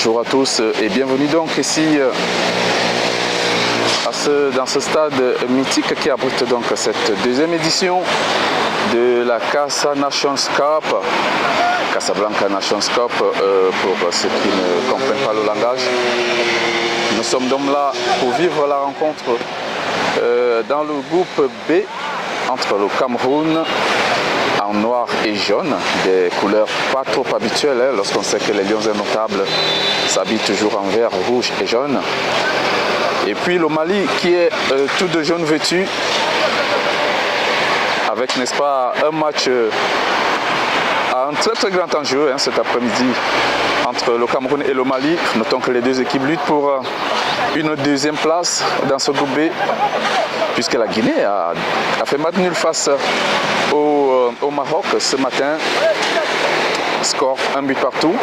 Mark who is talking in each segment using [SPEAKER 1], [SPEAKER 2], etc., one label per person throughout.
[SPEAKER 1] Bonjour à tous et bienvenue donc ici dans ce stade mythique qui abrite donc cette deuxième édition de la Casa Nations Cup, Casablanca Nations Cup pour ceux qui ne comprennent pas le langage. Nous sommes donc là pour vivre la rencontre dans le groupe B entre le Cameroun en noir et jaune, des couleurs pas trop habituelles hein, lorsqu'on sait que les Lions indomptables s'habillent toujours en vert, rouge et jaune. Et puis le Mali qui est tout de jaune vêtu, avec n'est-ce pas un match à un très grand enjeu hein, cet après-midi entre le Cameroun et le Mali. Notons que les deux équipes luttent pour une deuxième place dans ce groupe B, puisque la Guinée a fait match nul face au Maroc ce matin. Score 1 but partout.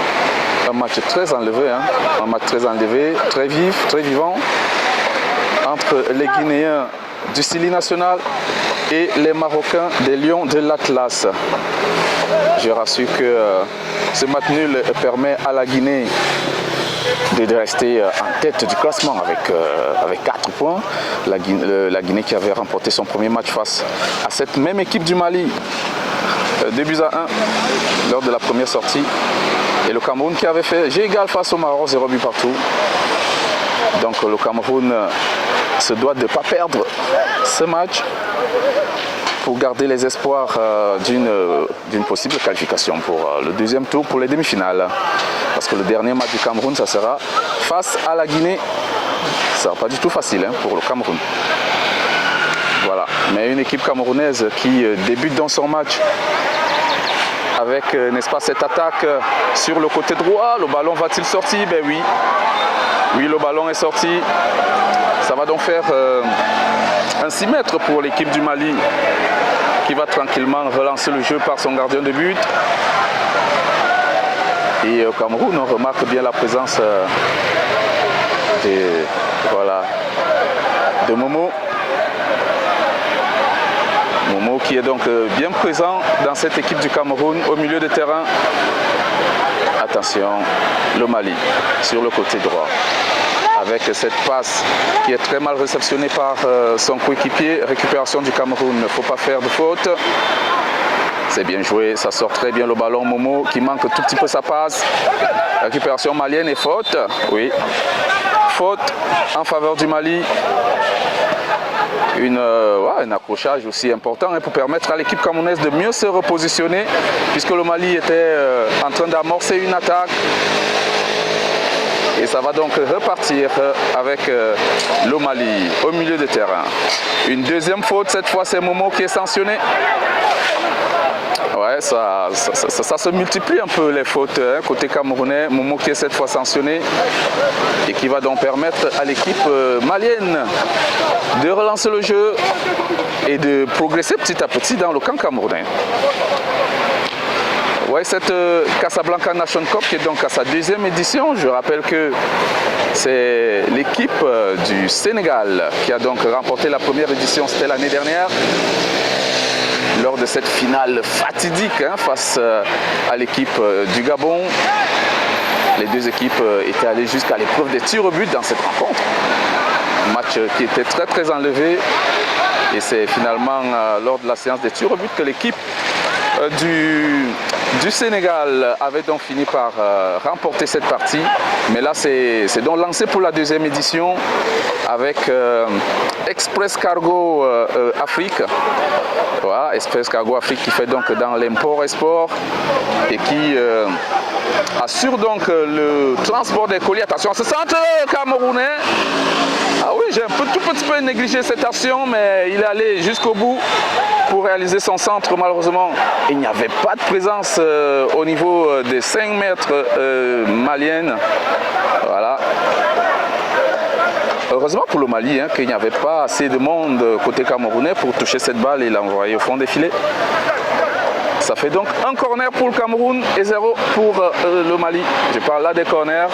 [SPEAKER 1] Un match très enlevé, hein, très vif, très vivant entre les Guinéens du Sili national et les Marocains des Lions de l'Atlas. Je rassure que ce match nul permet à la Guinée de rester en tête du classement avec 4 points. La Guinée qui avait remporté son premier match face à cette même équipe du Mali, 2 buts à 1 lors de la première sortie. Et le Cameroun qui avait fait jeu égal face au Maroc, 0 but partout. Donc le Cameroun se doit de ne pas perdre ce match pour garder les espoirs d'une possible qualification pour le deuxième tour pour les demi-finales. Parce que le dernier match du Cameroun, ça sera face à la Guinée. Ça sera pas du tout facile hein, pour le Cameroun. Voilà, mais une équipe camerounaise qui débute dans son match avec, n'est-ce pas, cette attaque sur le côté droit. Le ballon va-t-il sortir? Ben oui. Oui, le ballon est sorti. Ça va donc faire un 6 mètres pour l'équipe du Mali qui va tranquillement relancer le jeu par son gardien de but. Et au Cameroun, on remarque bien la présence de Momo. Momo qui est donc bien présent dans cette équipe du Cameroun au milieu de terrain. Attention, le Mali sur le côté droit. Avec cette passe qui est très mal réceptionnée par son coéquipier. Récupération du Cameroun, il ne faut pas faire de faute. C'est bien joué, ça sort très bien le ballon. Momo qui manque tout petit peu sa passe. Récupération malienne et faute. Oui, faute en faveur du Mali. Un accrochage aussi important hein, pour permettre à l'équipe camerounaise de mieux se repositionner, puisque le Mali était en train d'amorcer une attaque. Et ça va donc repartir avec le Mali au milieu de terrain. Une deuxième faute, cette fois c'est Momo qui est sanctionné. Ouais, ça se multiplie un peu les fautes hein, côté camerounais. Momo qui est cette fois sanctionné et qui va donc permettre à l'équipe malienne de relancer le jeu et de progresser petit à petit dans le camp camerounais. Ouais, cette Casablanca Nation Cup qui est donc à sa deuxième édition. Je rappelle que c'est l'équipe du Sénégal qui a donc remporté la première édition, c'était l'année dernière, lors de cette finale fatidique hein, face à l'équipe du Gabon. Les deux équipes étaient allées jusqu'à l'épreuve des tirs au but dans cette rencontre. Un match qui était très enlevé. Et c'est finalement lors de la séance des tirs au but que l'équipe du Sénégal avait donc fini par remporter cette partie. Mais là c'est donc lancé pour la deuxième édition avec Express Cargo Afrique. Voilà, Express Cargo Afrique qui fait donc dans l'import-export et qui assure donc le transport des colis. Attention, ce centre camerounais. Ah oui, j'ai tout petit peu négligé cette action, mais il est allé jusqu'au bout pour réaliser son centre. Malheureusement, il n'y avait pas de présence au niveau des 5 mètres maliennes. Voilà. Heureusement pour le Mali hein, qu'il n'y avait pas assez de monde côté camerounais pour toucher cette balle et l'envoyer au fond des filets. Ça fait donc un corner pour le Cameroun et 0 pour le Mali. Je parle là des corners.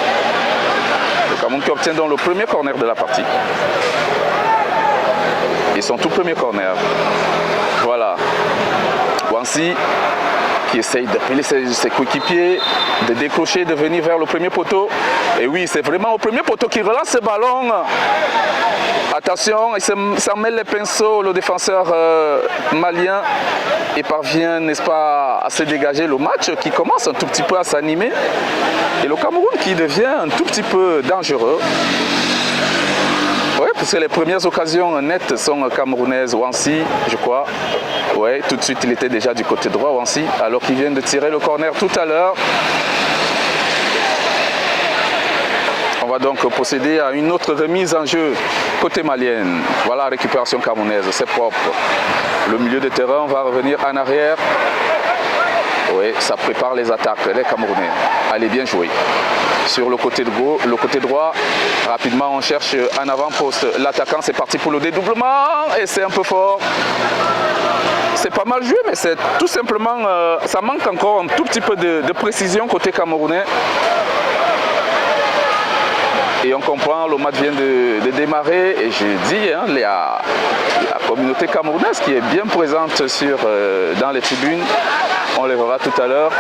[SPEAKER 1] Le Cameroun qui obtient donc le premier corner de la partie. Et son tout premier corner. Voilà. Wansi qui essaye d'appeler ses coéquipiers, de décrocher, de venir vers le premier poteau. Et oui, c'est vraiment au premier poteau qui relance ce ballon. Attention, il s'en mêle les pinceaux, le défenseur malien, et parvient, n'est-ce pas, à se dégager. Le match qui commence un tout petit peu à s'animer. Et le Cameroun qui devient un tout petit peu dangereux. Oui, parce que les premières occasions nettes sont camerounaises. Wansi, je crois. Oui, tout de suite, il était déjà du côté droit, Wansi, alors qu'il vient de tirer le corner tout à l'heure. On va donc procéder à une autre remise en jeu côté malienne. Voilà, récupération camerounaise, c'est propre. Le milieu de terrain va revenir en arrière. Oui, ça prépare les attaques, les Camerounais. Allez, bien joué. Sur le côté droit, rapidement on cherche un avant-poste. L'attaquant, c'est parti pour le dédoublement et c'est un peu fort. C'est pas mal joué, mais c'est tout simplement, ça manque encore un tout petit peu de précision côté camerounais. Et on comprend, le match vient de démarrer et je dis, hein, la communauté camerounaise qui est bien présente dans les tribunes, on les verra tout à l'heure.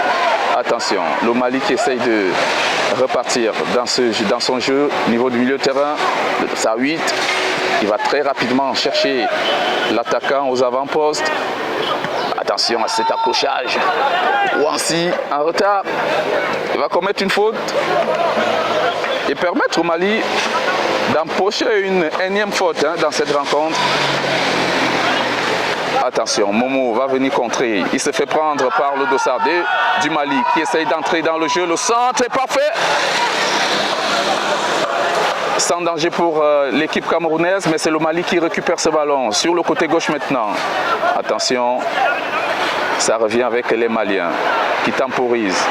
[SPEAKER 1] Attention, le Mali qui essaye de repartir dans son jeu, niveau du milieu de terrain, sa 8, il va très rapidement chercher l'attaquant aux avant-postes. Attention à cet accrochage. Wansi en retard, il va commettre une faute et permettre au Mali d'empocher une énième faute dans cette rencontre. Attention, Momo va venir contrer. Il se fait prendre par le dossard du Mali qui essaye d'entrer dans le jeu. Le centre est parfait. Sans danger pour l'équipe camerounaise, mais c'est le Mali qui récupère ce ballon. Sur le côté gauche maintenant. Attention, ça revient avec les Maliens qui temporisent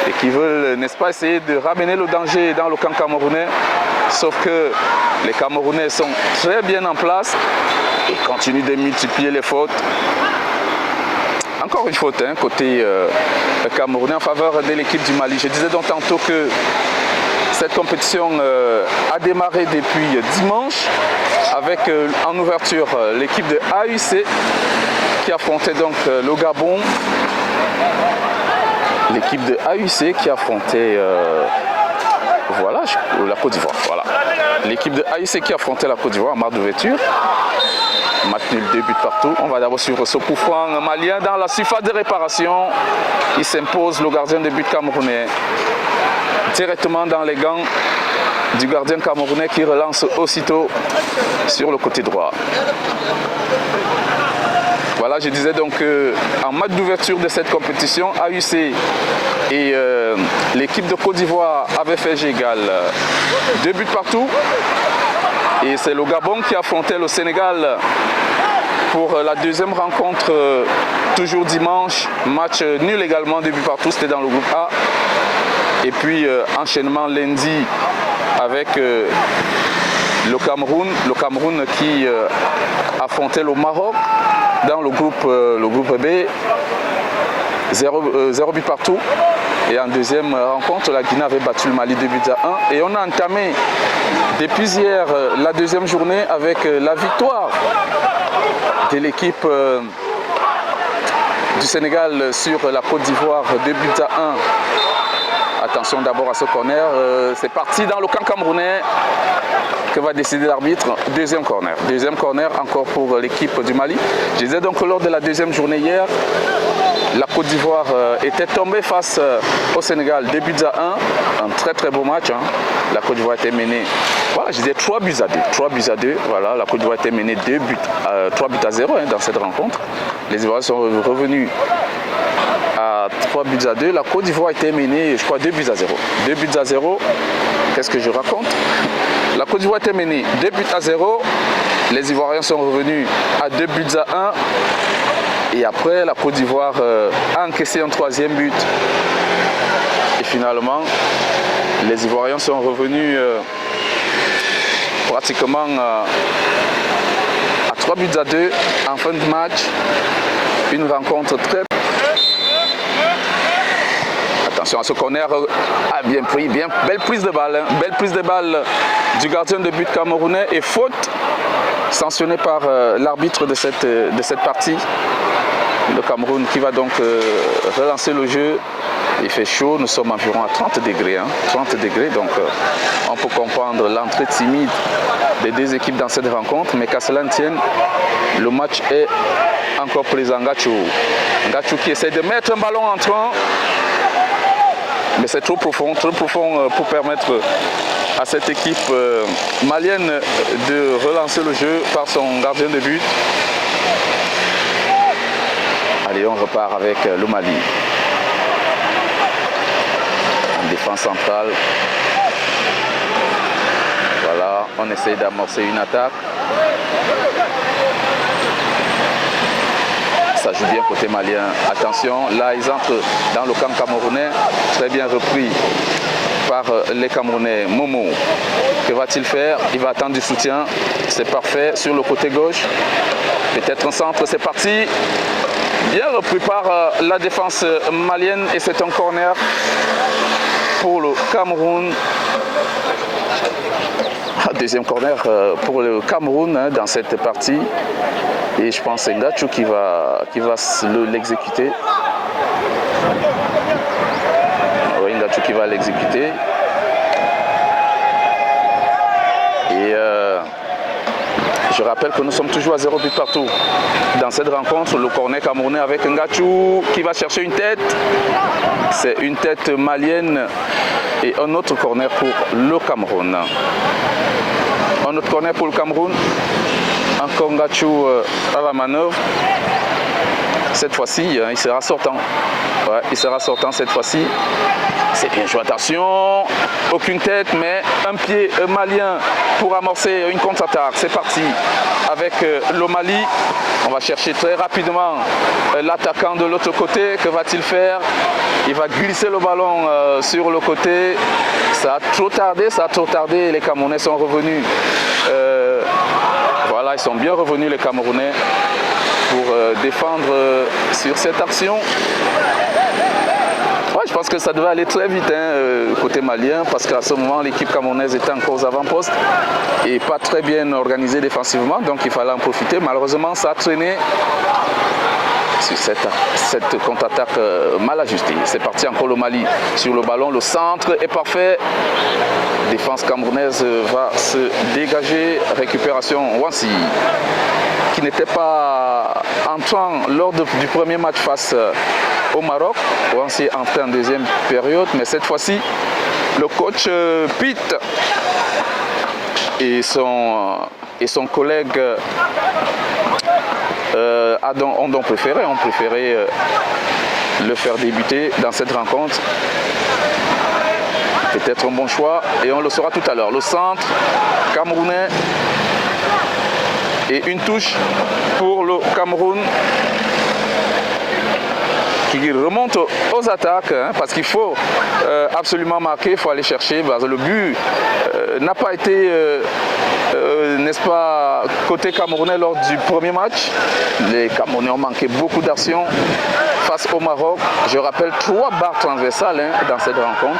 [SPEAKER 1] et qui veulent, n'est-ce pas, essayer de ramener le danger dans le camp camerounais. Sauf que les Camerounais sont très bien en place et continuent de multiplier les fautes. Encore une faute côté camerounais en faveur de l'équipe du Mali. Je disais donc tantôt que cette compétition a démarré depuis dimanche avec en ouverture l'équipe de AUC qui affrontait donc le Gabon. L'équipe de AUC qui affrontait voilà, la Côte d'Ivoire. Voilà. L'équipe de AUC qui affrontait la Côte d'Ivoire en marque d'ouverture. Match nul, 2 buts partout. On va d'abord suivre ce coup franc malien dans la surface de réparation. Il s'impose, le gardien de but camerounais, directement dans les gants du gardien camerounais qui relance aussitôt sur le côté droit. Voilà, je disais donc en match d'ouverture de cette compétition, AUC et l'équipe de Côte d'Ivoire avaient fait jeu égal. 2 buts partout. Et c'est le Gabon qui affrontait le Sénégal pour la deuxième rencontre, toujours dimanche. Match nul également, 2 buts partout, c'était dans le groupe A. Et puis enchaînement lundi avec le Cameroun qui affrontait le Maroc dans le groupe B. 0 but partout. Et en deuxième rencontre, la Guinée avait battu le Mali 2 buts à 1. Et on a entamé depuis hier la deuxième journée avec la victoire de l'équipe du Sénégal sur la Côte d'Ivoire 2 buts à 1. Attention d'abord à ce corner. C'est parti dans le camp camerounais. Que va décider l'arbitre? Deuxième corner encore pour l'équipe du Mali. Je disais donc que lors de la deuxième journée hier, la Côte d'Ivoire était tombée face au Sénégal 2 buts à 1. Un très très beau match. La Côte d'Ivoire était menée, voilà, je disais 3 buts à 2. 3 buts à 2. Voilà, la Côte d'Ivoire était menée 3 buts à 0 dans cette rencontre. Les Ivoiriens sont revenus à 3 buts à 2. La Côte d'Ivoire était menée, je crois, 2 buts à 0. 2 buts à 0. Qu'est-ce que je raconte? La Côte d'Ivoire était menée 2 buts à 0. Les Ivoiriens sont revenus à 2 buts à 1. Et après, la Côte d'Ivoire a encaissé un 3e but. Et finalement, les Ivoiriens sont revenus pratiquement à 3 buts à 2 en fin de match. Une rencontre très... Attention à ce corner, bien pris, belle prise de balle. Belle prise de balle du gardien de but camerounais et faute sanctionnée par l'arbitre de cette partie. Le Cameroun qui va donc relancer le jeu. Il fait chaud, nous sommes environ à 30 degrés. 30 degrés, donc on peut comprendre l'entrée timide des deux équipes dans cette rencontre. Mais qu'à cela ne tienne, le match est encore présent. Ngachou qui essaie de mettre un ballon entrant. Mais c'est trop profond pour permettre à cette équipe malienne de relancer le jeu par son gardien de but. Allez, on repart avec le Mali. En défense centrale. Voilà, on essaye d'amorcer une attaque. Ça joue bien côté malien. Attention, là ils entrent dans le camp camerounais. Très bien repris par les Camerounais. Momo, que va-t-il faire? Il va attendre du soutien. C'est parfait sur le côté gauche. Peut-être un centre, c'est parti. Bien repris par la défense malienne et c'est un corner pour le Cameroun. Deuxième corner pour le Cameroun dans cette partie. Et je pense que c'est Ngachou qui va l'exécuter. Oui, Ngachou qui va l'exécuter. Et je rappelle que nous sommes toujours à 0 but partout. Dans cette rencontre, le corner camerounais avec Ngachou qui va chercher une tête. C'est une tête malienne et un autre corner pour le Cameroun. Un autre corner pour le Cameroun. Encore Ngachou à la manœuvre. Cette fois-ci, il sera sortant. Ouais, il sera sortant cette fois-ci. C'est bien joué, attention. Aucune tête, mais un pied malien pour amorcer une contre-attaque. C'est parti avec le Mali. On va chercher très rapidement l'attaquant de l'autre côté. Que va-t-il faire? Il va glisser le ballon sur le côté. Ça a trop tardé. Les Camerounais sont revenus. Voilà, ils sont bien revenus les Camerounais pour défendre sur cette action. Ouais, je pense que ça devait aller très vite côté malien parce qu'à ce moment l'équipe camerounaise était encore aux avant-postes et pas très bien organisée défensivement, donc il fallait en profiter. Malheureusement ça a traîné sur cette contre-attaque mal ajustée. C'est parti encore le Mali sur le ballon, le centre est parfait. Défense camerounaise va se dégager, récupération Wansi qui n'était pas entrant lors du premier match face au Maroc. Wansi est entré en deuxième période, mais cette fois-ci le coach Pitt et son collègue ont donc préféré le faire débuter dans cette rencontre. Peut-être un bon choix et on le saura tout à l'heure. Le centre camerounais et une touche pour le Cameroun qui remonte aux attaques parce qu'il faut absolument marquer, il faut aller chercher. Le but n'a pas été, n'est-ce pas, côté camerounais lors du premier match. Les Camerounais ont manqué beaucoup d'actions face au Maroc. Je rappelle 3 barres transversales dans cette rencontre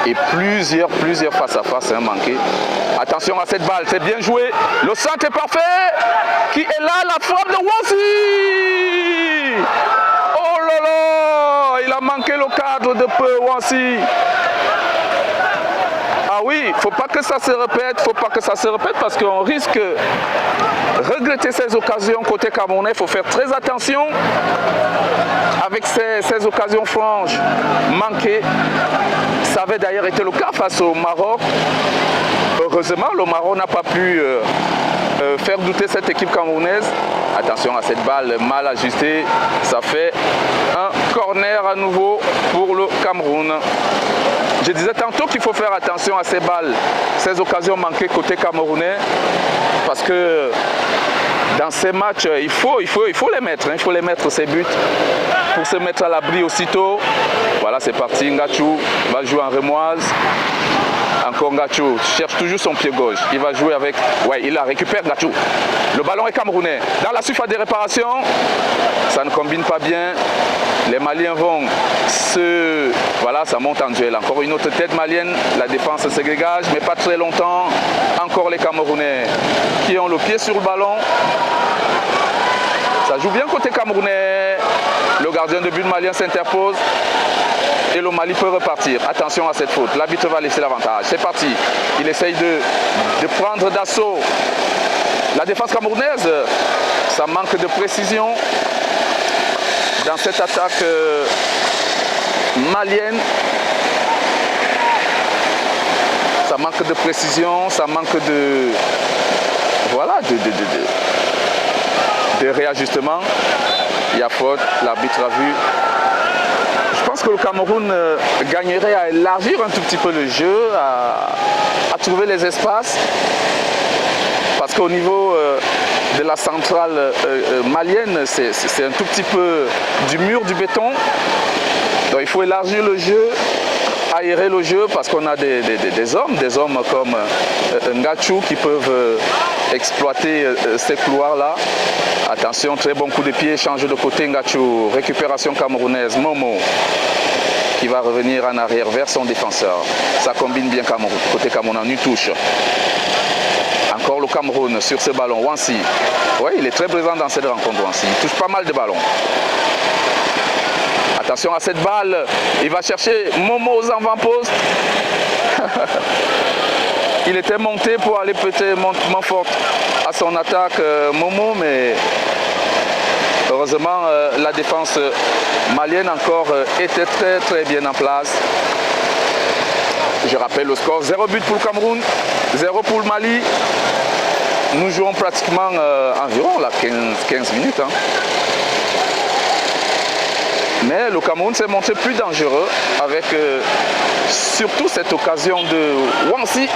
[SPEAKER 1] et plusieurs face à face manquées. Attention à cette balle, c'est bien joué. Le centre est parfait. Qui est là? La frappe de Wansi. Oh là là, il a manqué le cadre de peu, Wansi. Ah oui, faut pas que ça se répète, parce qu'on risque de regretter ces occasions côté camerounais. Il faut faire très attention avec ces occasions franches manquées. Ça avait d'ailleurs été le cas face au Maroc. Heureusement, le Maroc n'a pas pu faire douter cette équipe camerounaise. Attention à cette balle mal ajustée. Ça fait un corner à nouveau pour le Cameroun. Je disais tantôt qu'il faut faire attention à ces balles, ces occasions manquées côté camerounais, parce que dans ces matchs, il faut les mettre, il faut les mettre ces buts pour se mettre à l'abri aussitôt. Voilà, c'est parti. Ngachou va jouer en remoise. Encore Ngachou cherche toujours son pied gauche. Il va jouer avec... Ouais, il la récupère Ngachou. Le ballon est camerounais. Dans la surface de réparation, ça ne combine pas bien. Les Maliens vont se... Voilà, ça monte en duel. Encore une autre tête malienne. La défense se dégage, mais pas très longtemps. Encore les Camerounais qui ont le pied sur le ballon. Ça joue bien côté camerounais. gardien de but malien s'interpose et le Mali peut repartir. Attention à cette faute. L'arbitre va laisser l'avantage. C'est parti. Il essaye de prendre d'assaut la défense camerounaise. Ça manque de précision dans cette attaque malienne. Ça manque de précision, ça manque de... Voilà, de réajustement. Il y a faute, l'arbitre a vu. Je pense que le Cameroun gagnerait à élargir un tout petit peu le jeu, à trouver les espaces. Parce qu'au niveau de la centrale malienne, c'est un tout petit peu du mur, du béton. Donc il faut élargir le jeu, aérer le jeu, parce qu'on a des hommes comme Ngachou qui peuvent exploiter ces couloirs-là. Attention, très bon coup de pied, change de côté Ngachou, récupération camerounaise, Momo qui va revenir en arrière vers son défenseur. Ça combine bien Cameroun, côté Cameroun, une touche. Encore le Cameroun sur ce ballon, Wansi. Oui, il est très présent dans cette rencontre, Wansi. Il touche pas mal de ballons. Attention à cette balle, il va chercher Momo aux avant-postes. Il était monté pour aller péter main forte à son attaque, Momo, mais heureusement la défense malienne encore était très bien en place. Je rappelle le score, 0 but pour le Cameroun, 0 pour le Mali. Nous jouons pratiquement environ là, 15 minutes. Hein. Mais le Cameroun s'est montré plus dangereux avec surtout cette occasion de Wansi.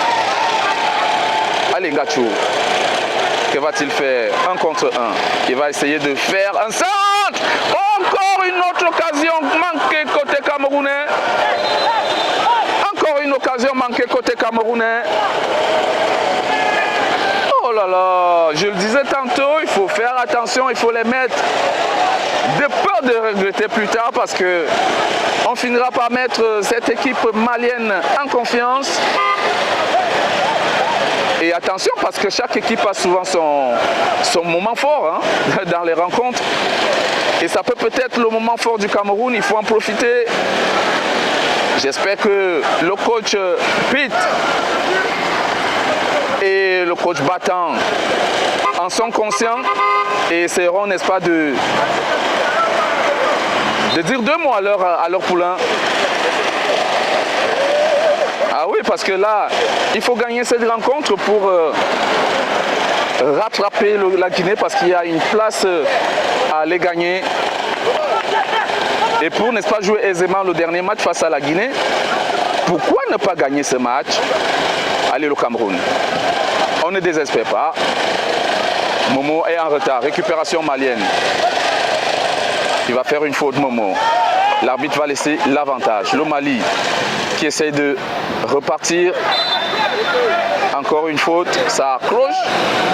[SPEAKER 1] Allez Ngachou, que va-t-il faire? 1 contre 1. Il va essayer de faire un centre. Encore une autre occasion manquée côté camerounais. Encore une occasion manquée côté camerounais. Oh là là, je le disais tantôt, il faut faire attention, il faut les mettre de peur de regretter plus tard parce que on finira par mettre cette équipe malienne en confiance. Et attention parce que chaque équipe a souvent son moment fort hein, dans les rencontres. Et ça peut être le moment fort du Cameroun, il faut en profiter. J'espère que le coach Pete et le coach Battant en sont conscients et essaieront, n'est-ce pas, de dire 2 mots à leur poulain. Ah oui, parce que là, il faut gagner cette rencontre pour rattraper la Guinée parce qu'il y a une place à aller gagner. Et pour, n'est-ce pas, jouer aisément le dernier match face à la Guinée, pourquoi ne pas gagner ce match? Allez, le Cameroun. On ne désespère pas. Momo est en retard. Récupération malienne. Il va faire une faute, Momo. L'arbitre va laisser l'avantage. Le Mali qui essaye de repartir. Encore une faute. Ça accroche.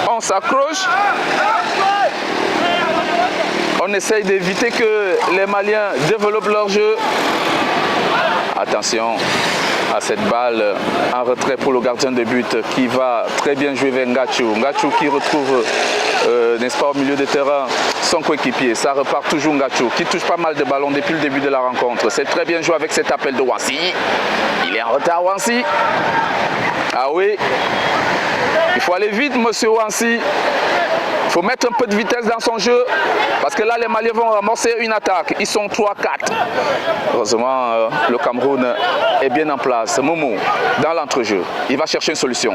[SPEAKER 1] On s'accroche. On essaye d'éviter que les Maliens développent leur jeu. Attention à cette balle en retrait pour le gardien de but qui va très bien jouer vers Ngachou. Ngachou qui retrouve, n'est-ce pas, au milieu de terrain son coéquipier. Ça repart toujours Ngachou qui touche pas mal de ballons depuis le début de la rencontre. C'est très bien joué avec cet appel de Wansi. Il est en retard, Wansi. Ah oui, il faut aller vite, monsieur Wansi. Il faut mettre un peu de vitesse dans son jeu parce que là les Maliens vont amorcer une attaque. Ils sont 3-4. Heureusement le Cameroun est bien en place. Momo dans l'entrejeu. Il va chercher une solution.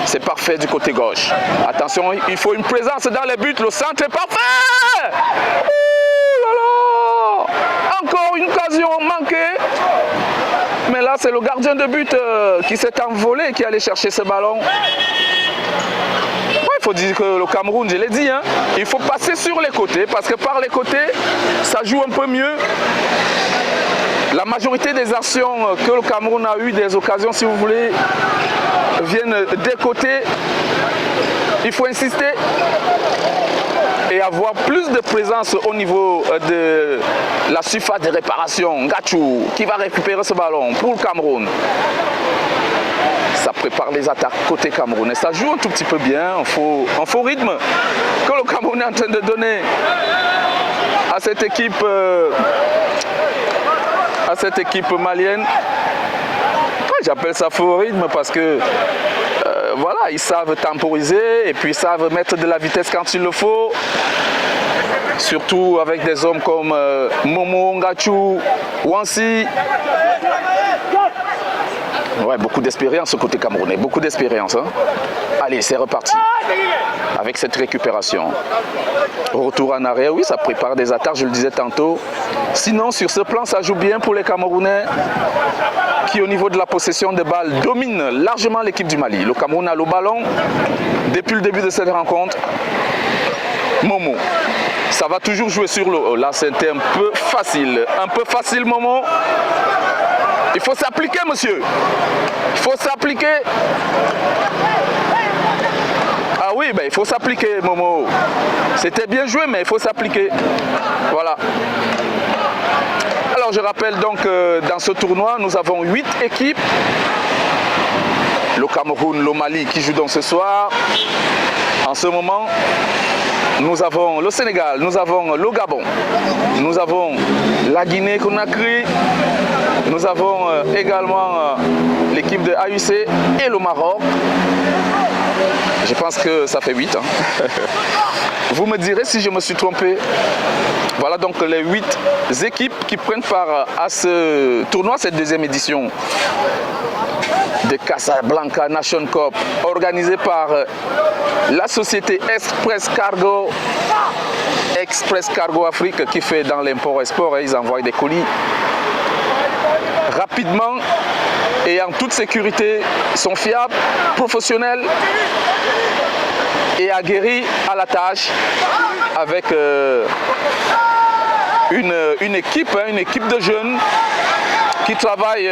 [SPEAKER 1] C'est parfait du côté gauche. Attention, il faut une présence dans les buts. Le centre est parfait. Ouh là là. Encore une occasion manquée. Mais là c'est le gardien de but qui s'est envolé, qui allait chercher ce ballon. Il faut dire que le Cameroun, je l'ai dit, hein, il faut passer sur les côtés parce que par les côtés, ça joue un peu mieux. La majorité des actions que le Cameroun a eu, des occasions, si vous voulez, viennent des côtés. Il faut insister et avoir plus de présence au niveau de la surface de réparation. Ngachou qui va récupérer ce ballon pour le Cameroun. Ça prépare les attaques côté camerounais. Ça joue un tout petit peu bien, un faux rythme que le Cameroun est en train de donner à cette équipe malienne. J'appelle ça faux rythme parce que voilà, ils savent temporiser et puis ils savent mettre de la vitesse quand il le faut. Surtout avec des hommes comme Momo, Ngachou, Wansi. Ouais, beaucoup d'expérience au côté camerounais, beaucoup d'expérience. Hein. Allez, c'est reparti avec cette récupération. Retour en arrière, oui, ça prépare des attaques, je le disais tantôt. Sinon, sur ce plan, ça joue bien pour les Camerounais qui, au niveau de la possession de balles, dominent largement l'équipe du Mali. Le Cameroun a le ballon depuis le début de cette rencontre. Momo, ça va toujours jouer sur le haut. Là, c'était un peu facile, Momo. Il faut s'appliquer, monsieur. Il faut s'appliquer. Ah oui, ben, il faut s'appliquer, Momo. C'était bien joué, mais il faut s'appliquer. Voilà. Alors, je rappelle donc dans ce tournoi, nous avons 8 équipes. Le Cameroun, le Mali qui jouent donc ce soir. En ce moment, nous avons le Sénégal, nous avons le Gabon, nous avons la Guinée-Conakry, nous avons également l'équipe de AUC et le Maroc. Je pense que ça fait 8. Hein. Vous me direz si je me suis trompé. Voilà donc les 8 équipes qui prennent part à ce tournoi, cette deuxième édition de Casablanca Nation Cup, organisée par la société Express Cargo Afrique qui fait dans l'import-export. Ils envoient des colis rapidement et en toute sécurité, sont fiables, professionnels et aguerris à la tâche avec une équipe de jeunes qui travaillent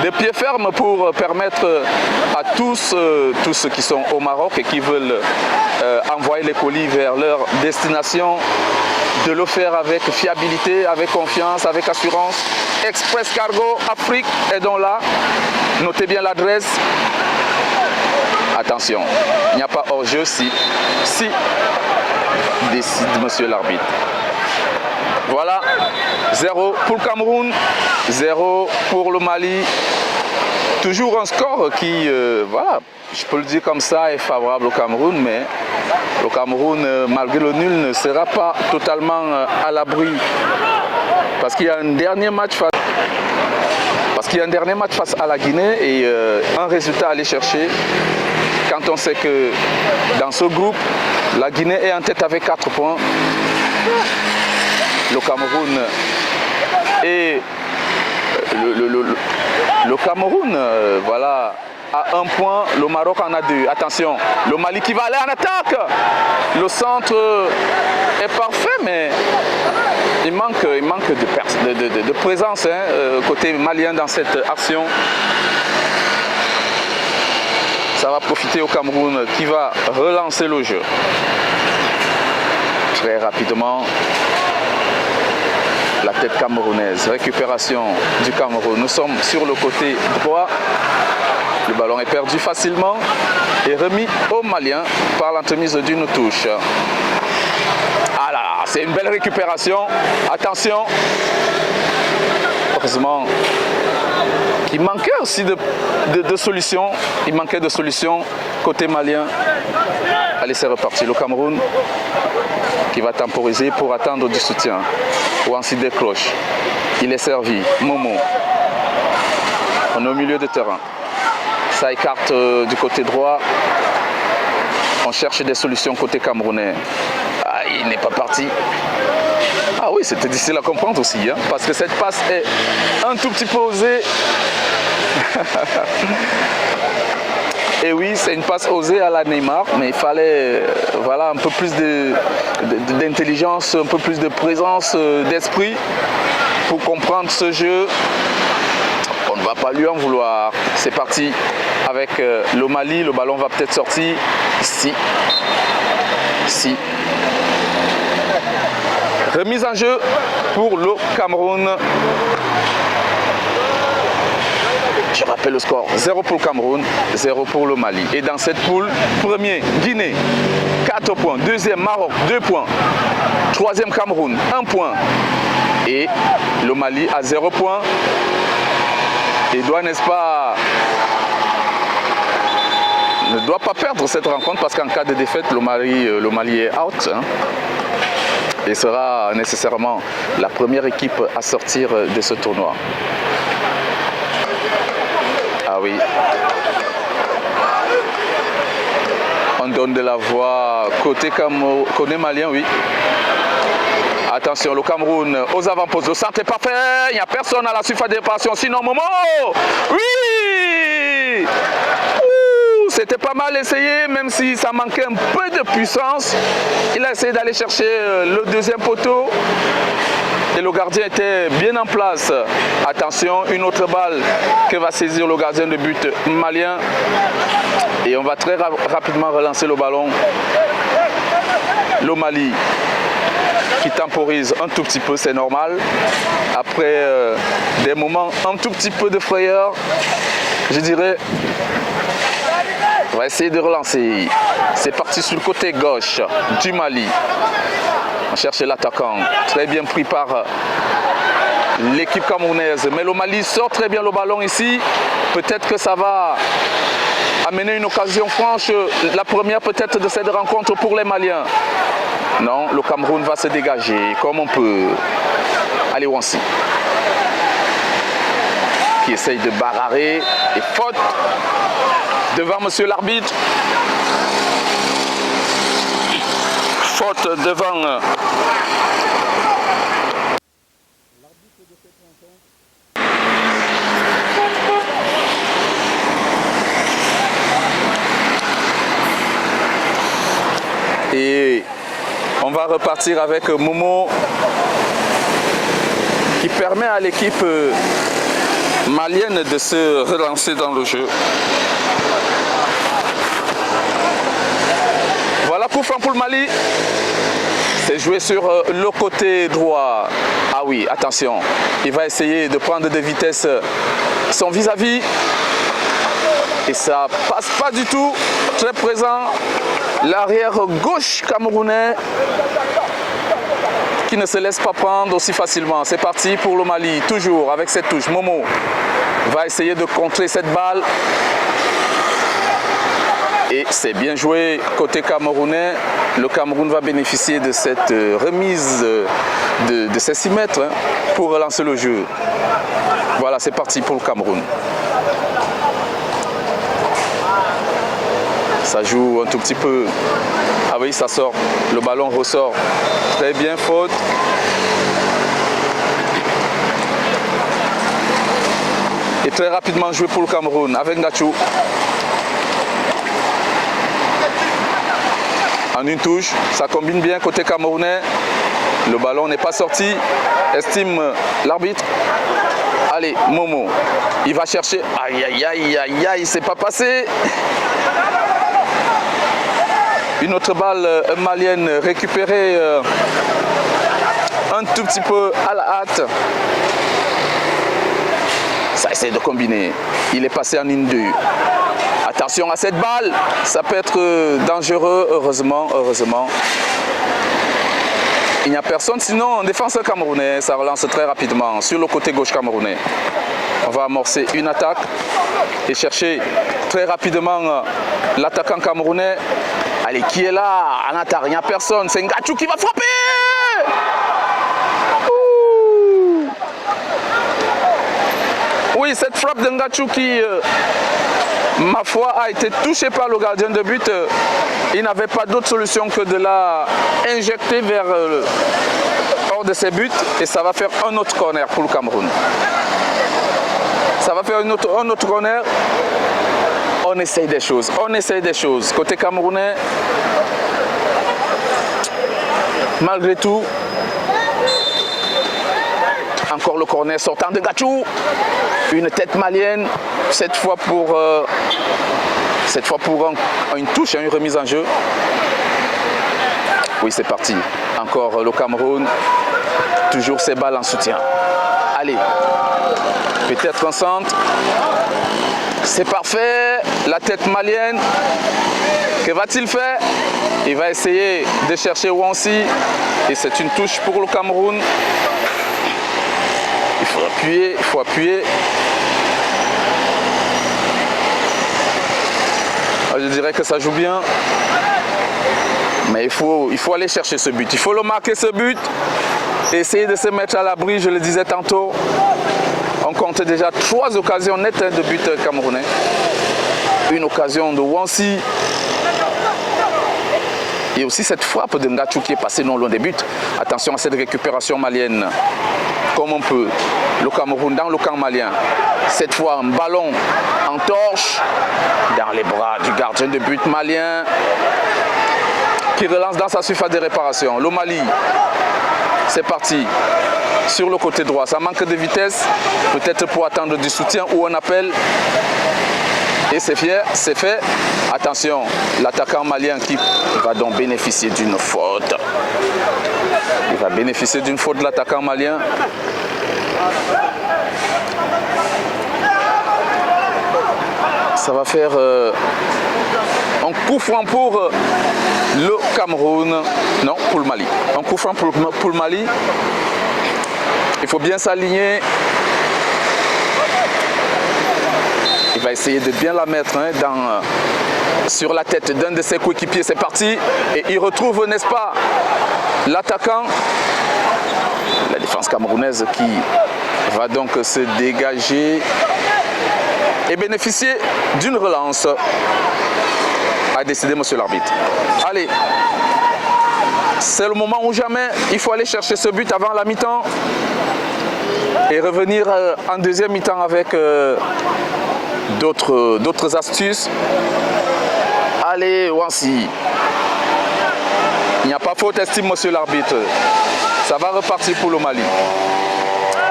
[SPEAKER 1] de pied ferme pour permettre à tous ceux qui sont au Maroc et qui veulent envoyer les colis vers leur destination, de le faire avec fiabilité, avec confiance, avec assurance. Express Cargo Afrique est donc là. Notez bien l'adresse. Attention, il n'y a pas hors-jeu si décide monsieur l'arbitre. Voilà, 0 pour le Cameroun, 0 pour le Mali. Toujours un score qui, voilà, je peux le dire comme ça, est favorable au Cameroun, mais le Cameroun, malgré le nul, ne sera pas totalement à l'abri. Parce qu'il y a un dernier match face à la Guinée et un résultat à aller chercher. Quand on sait que dans ce groupe, la Guinée est en tête avec 4 points. Le Cameroun et le Cameroun voilà, a 1 point, le Maroc en a 2. Attention, le Mali qui va aller en attaque. Le centre est parfait, mais il manque de présence côté malien dans cette action. Ça va profiter au Cameroun qui va relancer le jeu. Très rapidement. La tête camerounaise, récupération du Cameroun. Nous sommes sur le côté droit. Le ballon est perdu facilement et remis aux Maliens par l'entremise d'une touche. Ah là, c'est une belle récupération. Attention. Heureusement qu'il manquait aussi de solutions. Il manquait de solutions côté malien. Allez, c'est reparti. Le Cameroun qui va temporiser pour attendre du soutien. Wansi décroche. Il est servi. Momo. On est au milieu de terrain. Ça écarte du côté droit. On cherche des solutions côté camerounais. Ah, il n'est pas parti. Ah oui, c'était difficile à comprendre aussi. Hein, parce que cette passe est un tout petit peu osée. Et oui, c'est une passe osée à la Neymar, mais il fallait voilà, un peu plus d'intelligence, un peu plus de présence d'esprit pour comprendre ce jeu. On ne va pas lui en vouloir. C'est parti avec le Mali, le ballon va peut-être sortir. Si. Remise en jeu pour le Cameroun. Je rappelle le score, 0 pour le Cameroun, 0 pour le Mali. Et dans cette poule, premier, Guinée, 4 points. Deuxième, Maroc, 2 points. Troisième, Cameroun, 1 point. Et le Mali à 0 points. Et doit, n'est-ce pas, ne doit pas perdre cette rencontre parce qu'en cas de défaite, le Mali est out. Hein, et sera nécessairement la première équipe à sortir de ce tournoi. Ah oui. On donne de la voix côté malien, oui. Attention, le Cameroun aux avant-postes. Le centre est parfait. Il n'y a personne à la surface de réparation. Sinon, Momo. Oui. C'était pas mal essayé, même si ça manquait un peu de puissance. Il a essayé d'aller chercher le deuxième poteau. Et le gardien était bien en place. Attention, une autre balle que va saisir le gardien de but malien. Et on va très rapidement relancer le ballon. Le Mali qui temporise un tout petit peu, c'est normal. Après des moments un tout petit peu de frayeur, je dirais, on va essayer de relancer. C'est parti sur le côté gauche du Mali. On cherche l'attaquant, très bien pris par l'équipe camerounaise. Mais le Mali sort très bien le ballon ici. Peut-être que ça va amener une occasion franche. La première peut-être de cette rencontre pour les Maliens. Non, le Cameroun va se dégager comme on peut. Allez, Wansi. Qui essaye de barrer. Et faute devant monsieur l'arbitre. Faute devant et on va repartir avec Momo qui permet à l'équipe malienne de se relancer dans le jeu. Voilà, coup franc pour le Mali. C'est joué sur le côté droit. Ah oui, attention. Il va essayer de prendre de vitesse son vis-à-vis. Et ça passe pas du tout. Très présent. L'arrière gauche camerounais qui ne se laisse pas prendre aussi facilement. C'est parti pour le Mali. Toujours avec cette touche. Momo va essayer de contrer cette balle. Et c'est bien joué côté camerounais. Le Cameroun va bénéficier de cette remise de ces 6 mètres pour relancer le jeu. Voilà, c'est parti pour le Cameroun. Ça joue un tout petit peu. Ah oui, ça sort. Le ballon ressort. Très bien, faute. Et très rapidement joué pour le Cameroun avec Ngachou. En une touche, ça combine bien côté camerounais. Le ballon n'est pas sorti, estime l'arbitre. Allez, Momo, il va chercher. Aïe, aïe, aïe, aïe, aïe, c'est pas passé. Une autre balle malienne récupérée un tout petit peu à la hâte. Ça essaie de combiner. Il est passé en une 2. Attention à cette balle, ça peut être dangereux, heureusement. Il n'y a personne, sinon un défenseur camerounais, ça relance très rapidement sur le côté gauche camerounais. On va amorcer une attaque et chercher très rapidement l'attaquant camerounais. Allez, qui est là? En attaque, il n'y a personne, c'est Ngachou qui va frapper. Ouh. Oui, cette frappe de Ngachou qui... ma foi, a été touché par le gardien de but. Il n'avait pas d'autre solution que de la injecter vers hors de ses buts. Et ça va faire un autre corner pour le Cameroun. Ça va faire un autre corner. On essaye des choses. Côté camerounais, malgré tout, encore le corner sortant de Ngachou. Une tête malienne, cette fois pour une touche, une remise en jeu. Oui, c'est parti. Encore le Cameroun. Toujours ses balles en soutien. Allez. Peut-être un centre. C'est parfait. La tête malienne. Que va-t-il faire? Il va essayer de chercher Wansi. Et c'est une touche pour le Cameroun. Il faut appuyer. Il faut appuyer. Je dirais que ça joue bien. Mais il faut aller chercher ce but. Il faut le marquer, ce but. Et essayer de se mettre à l'abri, je le disais tantôt. On compte déjà 3 occasions nettes de but camerounais. Une occasion de Wansi. Et aussi cette frappe de Ngachou qui est passée non loin des buts. Attention à cette récupération malienne. Comme on peut. Le Cameroun dans le camp malien. Cette fois un ballon en torche. Dans les bras du gardien de but malien. Qui relance dans sa surface de réparation. Le Mali. C'est parti. Sur le côté droit. Ça manque de vitesse. Peut-être pour attendre du soutien ou un appel. Et c'est fait. Attention, l'attaquant malien qui va donc bénéficier d'une faute. Il va bénéficier d'une faute de l'attaquant malien. Ça va faire un coup franc pour le Cameroun. Non, pour le Mali. Un coup franc pour le Mali. Il faut bien s'aligner. Il va essayer de bien la mettre sur la tête d'un de ses coéquipiers. C'est parti. Et il retrouve, n'est-ce pas, l'attaquant. La défense camerounaise qui va donc se dégager et bénéficier d'une relance. A décidé monsieur l'arbitre. Allez. C'est le moment ou jamais. Il faut aller chercher ce but avant la mi-temps. Et revenir en deuxième mi-temps avec d'autres astuces. Allez, Wansi. Il n'y a pas faute, estime monsieur l'arbitre. Ça va repartir pour le Mali.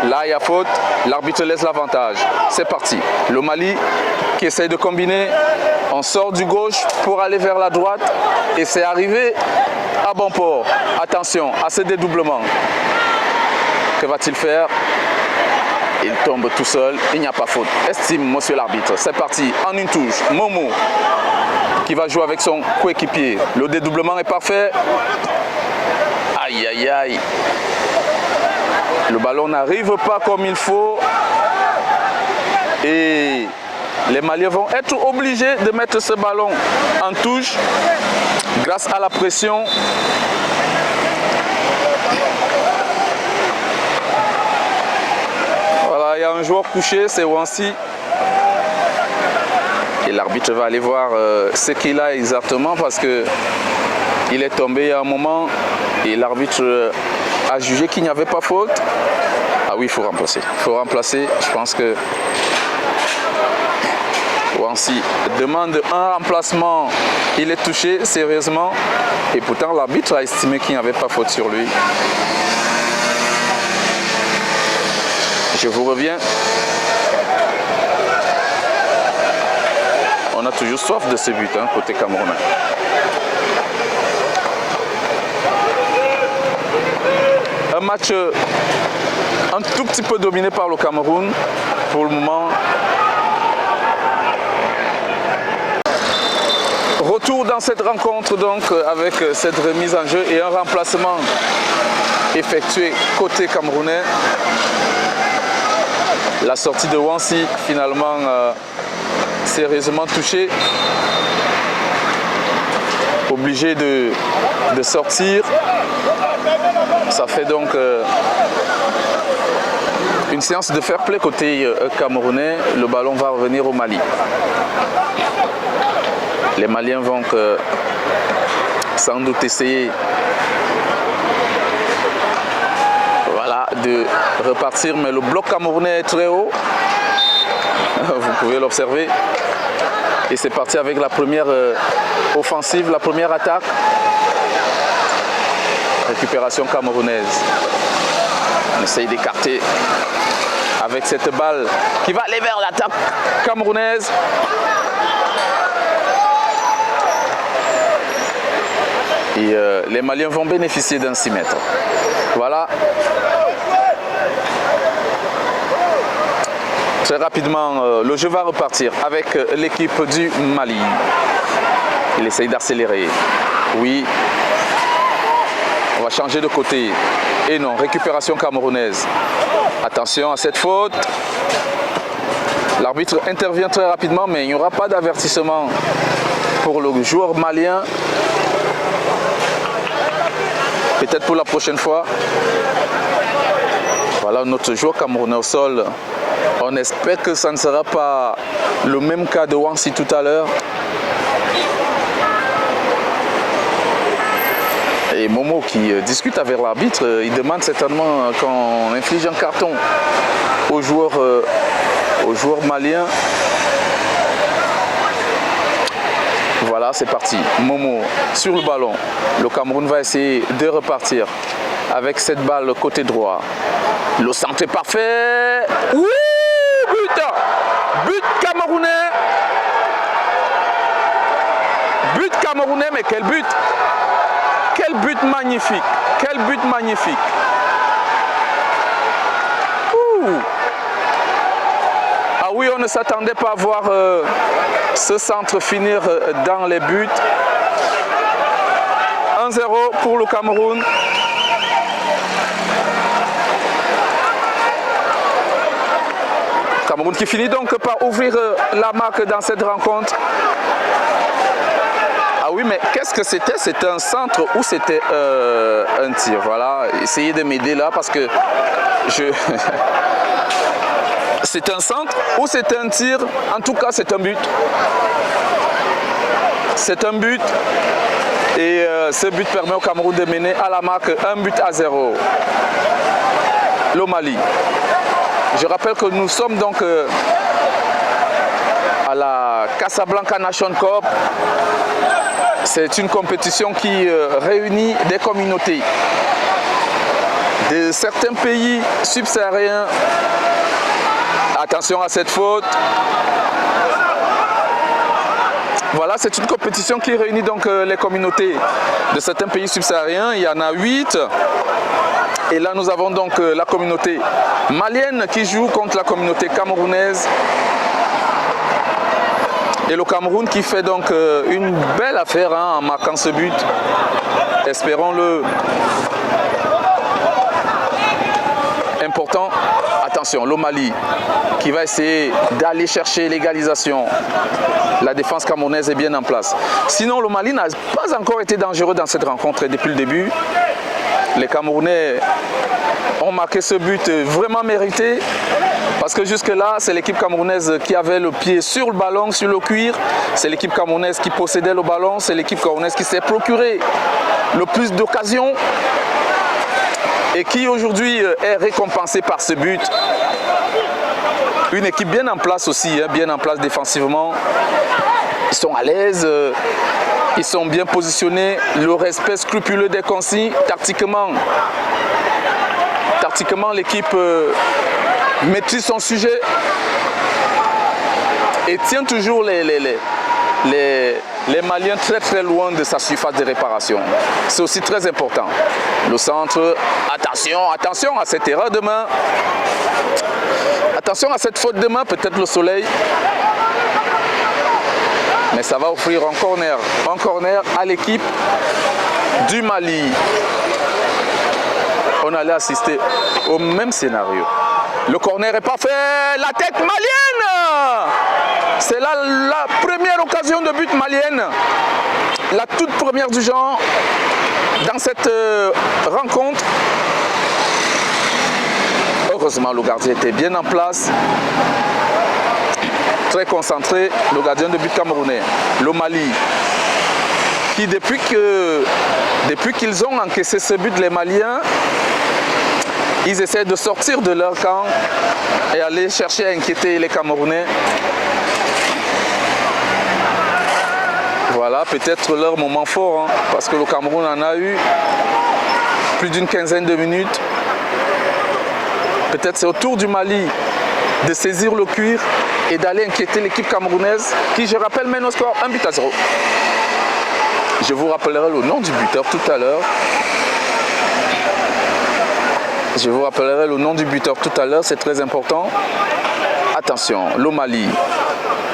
[SPEAKER 1] Là, il y a faute. L'arbitre laisse l'avantage. C'est parti. Le Mali qui essaye de combiner. On sort du gauche pour aller vers la droite. Et c'est arrivé à bon port. Attention à ce dédoublement. Que va-t-il faire? Il tombe tout seul, il n'y a pas faute. Estime monsieur l'arbitre. C'est parti, en une touche. Momo qui va jouer avec son coéquipier. Le dédoublement est parfait. Aïe, aïe, aïe. Le ballon n'arrive pas comme il faut. Et les Maliens vont être obligés de mettre ce ballon en touche grâce à la pression. Il y a un joueur couché, c'est Wansi. Et l'arbitre va aller voir ce qu'il a exactement parce que il est tombé à un moment et l'arbitre a jugé qu'il n'y avait pas faute. Ah oui, il faut remplacer. Il faut remplacer. Je pense que Wansi demande un remplacement. Il est touché sérieusement et pourtant l'arbitre a estimé qu'il n'y avait pas faute sur lui. Je vous reviens. On a toujours soif de ce but, côté camerounais. Un match un tout petit peu dominé par le Cameroun pour le moment. Retour dans cette rencontre donc avec cette remise en jeu et un remplacement effectué côté camerounais. La sortie de Wansi, finalement, sérieusement touché. Obligé de sortir. Ça fait donc une séance de fair play côté camerounais. Le ballon va revenir au Mali. Les Maliens vont sans doute essayer de repartir, mais le bloc camerounais est très haut. Vous pouvez l'observer. Et c'est parti avec la première offensive, la première attaque. Récupération camerounaise. On essaye d'écarter avec cette balle qui va aller vers l'attaque camerounaise. Et les Maliens vont bénéficier d'un 6 mètres. Voilà. Très rapidement, le jeu va repartir avec l'équipe du Mali. Il essaye d'accélérer. Oui. On va changer de côté. Et non, récupération camerounaise. Attention à cette faute. L'arbitre intervient très rapidement, mais il n'y aura pas d'avertissement pour le joueur malien. Peut-être pour la prochaine fois. Voilà notre joueur camerounais au sol. On espère que ça ne sera pas le même cas de Wansi tout à l'heure. Et Momo qui discute avec l'arbitre, il demande certainement qu'on inflige un carton aux joueurs maliens. Voilà, c'est parti. Momo sur le ballon. Le Cameroun va essayer de repartir avec cette balle côté droit. Le centre est parfait. Oui, but! But camerounais. But camerounais, mais quel but! Quel but magnifique! Quel but magnifique! Ouh. Ah oui, on ne s'attendait pas à voir ce centre finir dans les buts. 1-0 pour le Cameroun. Cameroun qui finit donc par ouvrir la marque dans cette rencontre. Ah oui, mais qu'est-ce que c'était? C'était un centre ou c'était un tir? Voilà, essayez de m'aider là parce que je... C'est un centre ou c'est un tir? En tout cas, c'est un but. C'est un but. Et ce but permet au Cameroun de mener à la marque 1-0. Le Mali. Je rappelle que nous sommes donc à la Casablanca Nation Cup. C'est une compétition qui réunit des communautés de certains pays subsahariens. Attention à cette faute. Voilà, c'est une compétition qui réunit donc les communautés de certains pays subsahariens. Il y en a 8. Et là, nous avons donc la communauté malienne qui joue contre la communauté camerounaise. Et le Cameroun qui fait donc une belle affaire en marquant ce but. Espérons-le. Important. Attention, le Mali qui va essayer d'aller chercher l'égalisation. La défense camerounaise est bien en place. Sinon, le Mali n'a pas encore été dangereux dans cette rencontre depuis le début. Les Camerounais ont marqué ce but vraiment mérité. Parce que jusque-là, c'est l'équipe camerounaise qui avait le pied sur le ballon, sur le cuir. C'est l'équipe camerounaise qui possédait le ballon. C'est l'équipe camerounaise qui s'est procuré le plus d'occasions. Et qui aujourd'hui est récompensée par ce but. Une équipe bien en place aussi, bien en place défensivement. Ils sont à l'aise, ils sont bien positionnés. Le respect scrupuleux des consignes. Tactiquement l'équipe maîtrise son sujet et tient toujours les Maliens très loin de sa surface de réparation. C'est aussi très important. Le centre, attention à cette erreur de main. Attention à cette faute de main, peut-être le soleil. Mais ça va offrir un corner à l'équipe du Mali. On allait assister au même scénario. Le corner est parfait, la tête malienne. C'est là la première occasion de but malienne. La toute première du genre dans cette rencontre. Heureusement, le gardien était bien en place. Très concentré, le gardien de but camerounais. Le Mali, qui depuis qu'ils ont encaissé ce but, les Maliens, ils essaient de sortir de leur camp et aller chercher à inquiéter les Camerounais. Voilà, peut-être leur moment fort, parce que le Cameroun en a eu plus d'une quinzaine de minutes. Peut-être c'est au tour du Mali de saisir le cuir et d'aller inquiéter l'équipe camerounaise qui, je rappelle, mène au score 1-0. Je vous rappellerai le nom du buteur tout à l'heure. Je vous rappellerai le nom du buteur tout à l'heure, c'est très important. Attention, l'Omalie,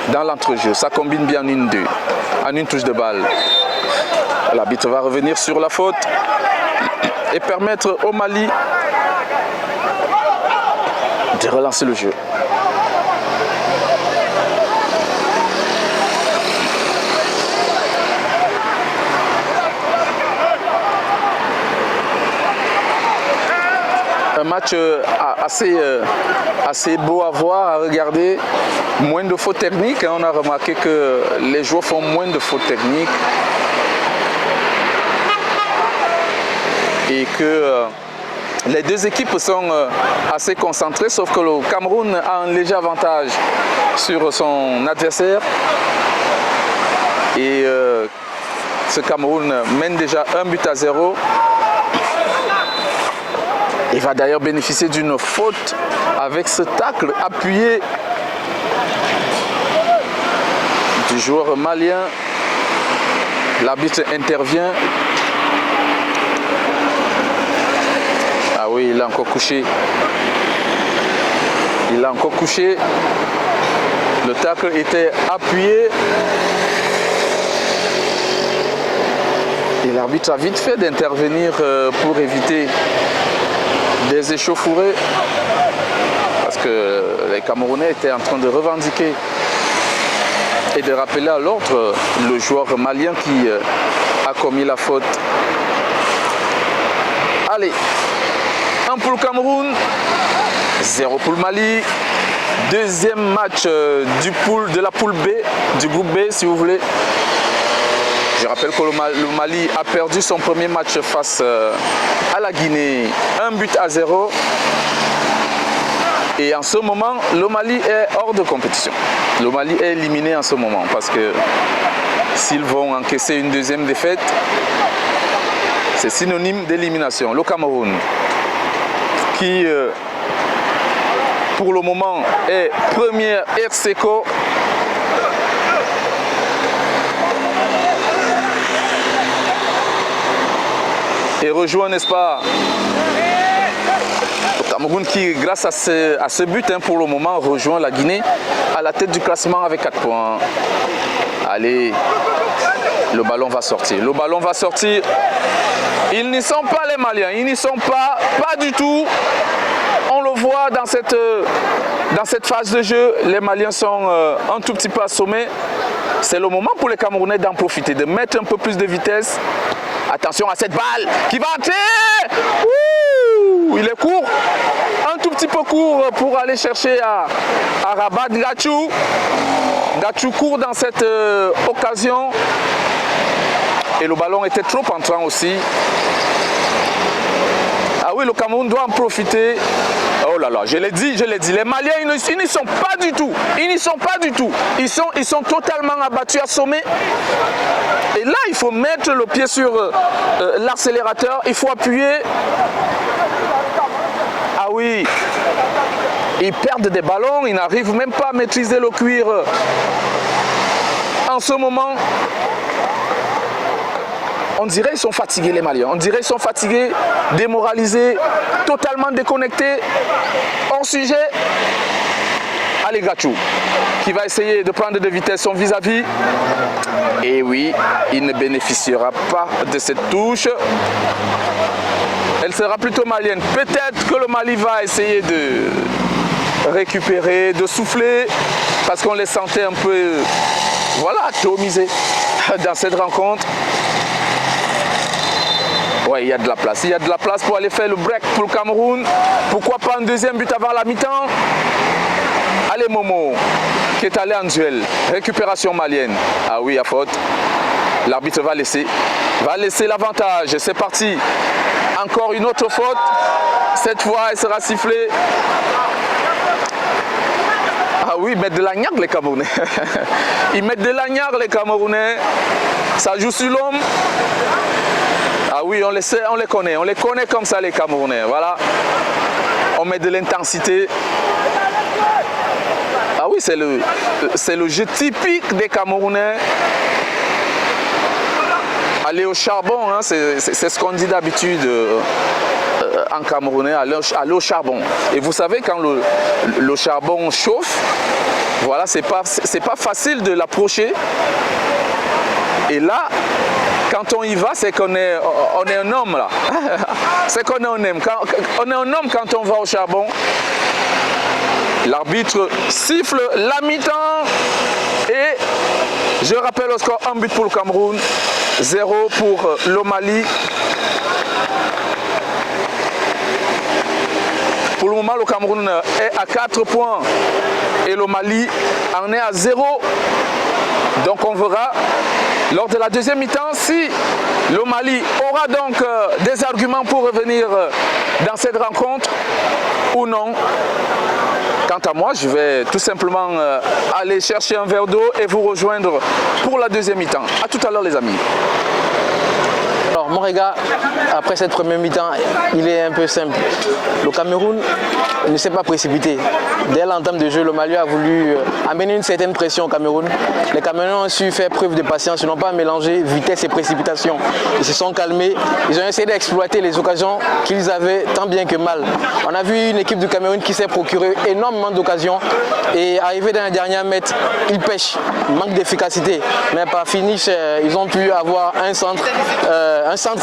[SPEAKER 1] dans l'entrejeu, ça combine bien en une touche de balle. L'arbitre va revenir sur la faute et permettre au Mali de relancer le jeu. Un match assez beau à voir, à regarder. Moins de fautes techniques. On a remarqué que les joueurs font moins de fautes techniques. Et que les deux équipes sont assez concentrées, sauf que le Cameroun a un léger avantage sur son adversaire. Et ce Cameroun mène déjà 1-0. Il va d'ailleurs bénéficier d'une faute avec ce tacle appuyé du joueur malien. L'arbitre intervient. Ah oui, il a encore couché. Il a encore couché. Le tacle était appuyé. Et l'arbitre a vite fait d'intervenir pour éviter des échauffourées. Parce que les Camerounais étaient en train de revendiquer et de rappeler à l'ordre le joueur malien qui a commis la faute. Allez, 1 pour le Cameroun, 0 pour le Mali. Deuxième match de la poule B, du groupe B si vous voulez. Je rappelle que le Mali a perdu son premier match face à la Guinée, 1-0. Et en ce moment, le Mali est hors de compétition. Le Mali est éliminé en ce moment parce que s'ils vont encaisser une deuxième défaite, c'est synonyme d'élimination. Le Cameroun, qui pour le moment est premier ex-aequo, et rejoint, n'est-ce pas, le Cameroun qui, grâce à ce but, pour le moment, rejoint la Guinée à la tête du classement avec 4 points. Allez, le ballon va sortir. Le ballon va sortir. Ils n'y sont pas, les Maliens. Ils n'y sont pas du tout. On le voit dans cette phase de jeu. Les Maliens sont un tout petit peu assommés. C'est le moment pour les Camerounais d'en profiter, de mettre un peu plus de vitesse. Attention à cette balle qui va entrer. Ouh, il est court, un tout petit peu court pour aller chercher à Rabat Gachou. Gachou court dans cette occasion. Et le ballon était trop entrant aussi. Ah oui, le Cameroun doit en profiter. Oh là là, je l'ai dit, les Maliens, ils n'y sont pas du tout. Ils n'y sont pas du tout. Ils sont totalement abattus, assommés. Et là, il faut mettre le pied sur l'accélérateur. Il faut appuyer. Ah oui, ils perdent des ballons. Ils n'arrivent même pas à maîtriser le cuir. En ce moment, on dirait qu'ils sont fatigués, les Maliens. On dirait qu'ils sont fatigués, démoralisés, totalement déconnectés. Hors sujet. Allez, Gachou, qui va essayer de prendre de vitesse son vis-à-vis. Et oui, il ne bénéficiera pas de cette touche. Elle sera plutôt malienne. Peut-être que le Mali va essayer de récupérer, de souffler, parce qu'on les sentait un peu, voilà, atomisés dans cette rencontre. Ouais, il y a de la place. Il y a de la place pour aller faire le break pour le Cameroun. Pourquoi pas un deuxième but avant la mi-temps? Allez, Momo, qui est allé en duel. Récupération malienne. Ah oui, à faute. L'arbitre va laisser l'avantage. C'est parti. Encore une autre faute. Cette fois, elle sera sifflée. Ah oui, ils mettent de la gnarde, les Camerounais. Ils mettent de la gnarde, les Camerounais. Ça joue sur l'homme. Ah oui, on les sait, on les connaît comme ça, les Camerounais. Voilà, on met de l'intensité. Ah oui, c'est le jeu typique des Camerounais. aller au charbon, hein, c'est ce qu'on dit d'habitude en camerounais, aller au charbon. Et vous savez, quand le charbon chauffe, voilà, c'est pas facile de l'approcher. Et là, quand on y va, c'est qu'on est un homme là. C'est qu'on est un homme. On est un homme quand on va au charbon. L'arbitre siffle la mi-temps et je rappelle au score, 1 but pour le Cameroun, 0 pour le Mali. Pour le moment, le Cameroun est à 4 points et le Mali en est à 0. Donc on verra lors de la deuxième mi-temps si le Mali aura donc des arguments pour revenir dans cette rencontre ou non. Quant à moi, je vais tout simplement aller chercher un verre d'eau et vous rejoindre pour la deuxième mi-temps. A tout à l'heure les amis.
[SPEAKER 2] Alors mon regard, après cette première mi-temps, il est un peu simple. Le Cameroun ne s'est pas précipité. Dès l'entame de jeu, le Mali a voulu amener une certaine pression au Cameroun. Les Camerounais ont su faire preuve de patience, ils n'ont pas mélangé vitesse et précipitation. Ils se sont calmés, ils ont essayé d'exploiter les occasions qu'ils avaient tant bien que mal. On a vu une équipe du Cameroun qui s'est procuré énormément d'occasions et arrivé dans les dernières mètres, ils pêchent, manque d'efficacité. Mais par finish, ils ont pu avoir un centre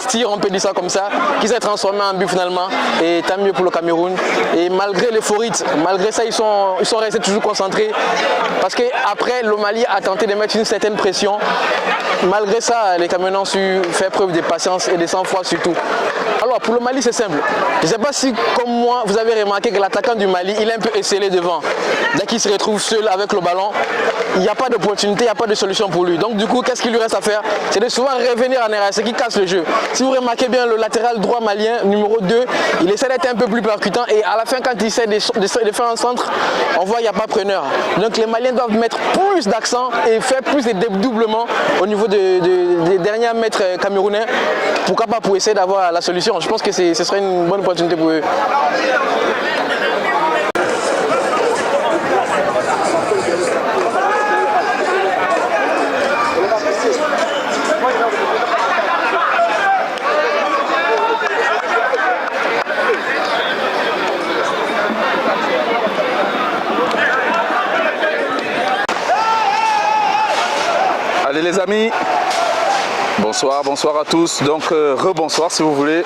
[SPEAKER 2] tir, on peut dire ça comme ça, qui s'est transformé en but finalement, et tant mieux pour le Cameroun. Et malgré l'euphorie, malgré ça, ils sont restés toujours concentrés, parce qu'après, le Mali a tenté de mettre une certaine pression. Malgré ça, les Camerounais ont su faire preuve de patience et de sang-froid surtout. Alors pour le Mali, c'est simple. Je ne sais pas si, comme moi, vous avez remarqué que l'attaquant du Mali, il est un peu esselé devant. Dès qu'il se retrouve seul avec le ballon, il n'y a pas d'opportunité, il n'y a pas de solution pour lui. Donc du coup, qu'est-ce qu'il lui reste à faire? C'est de souvent revenir en arrière, ce qui casse le jeu. Si vous remarquez bien, le latéral droit malien, numéro 2, il essaie d'être un peu plus percutant et à la fin, quand il essaie de faire un centre, on voit qu'il n'y a pas preneur. Donc les Maliens doivent mettre plus d'accent et faire plus de dédoublement au niveau des derniers mètres camerounais. Pourquoi pas, pour essayer d'avoir la solution. Je pense que ce serait une bonne opportunité pour eux.
[SPEAKER 1] Allez les amis, bonsoir à tous, donc rebonsoir si vous voulez,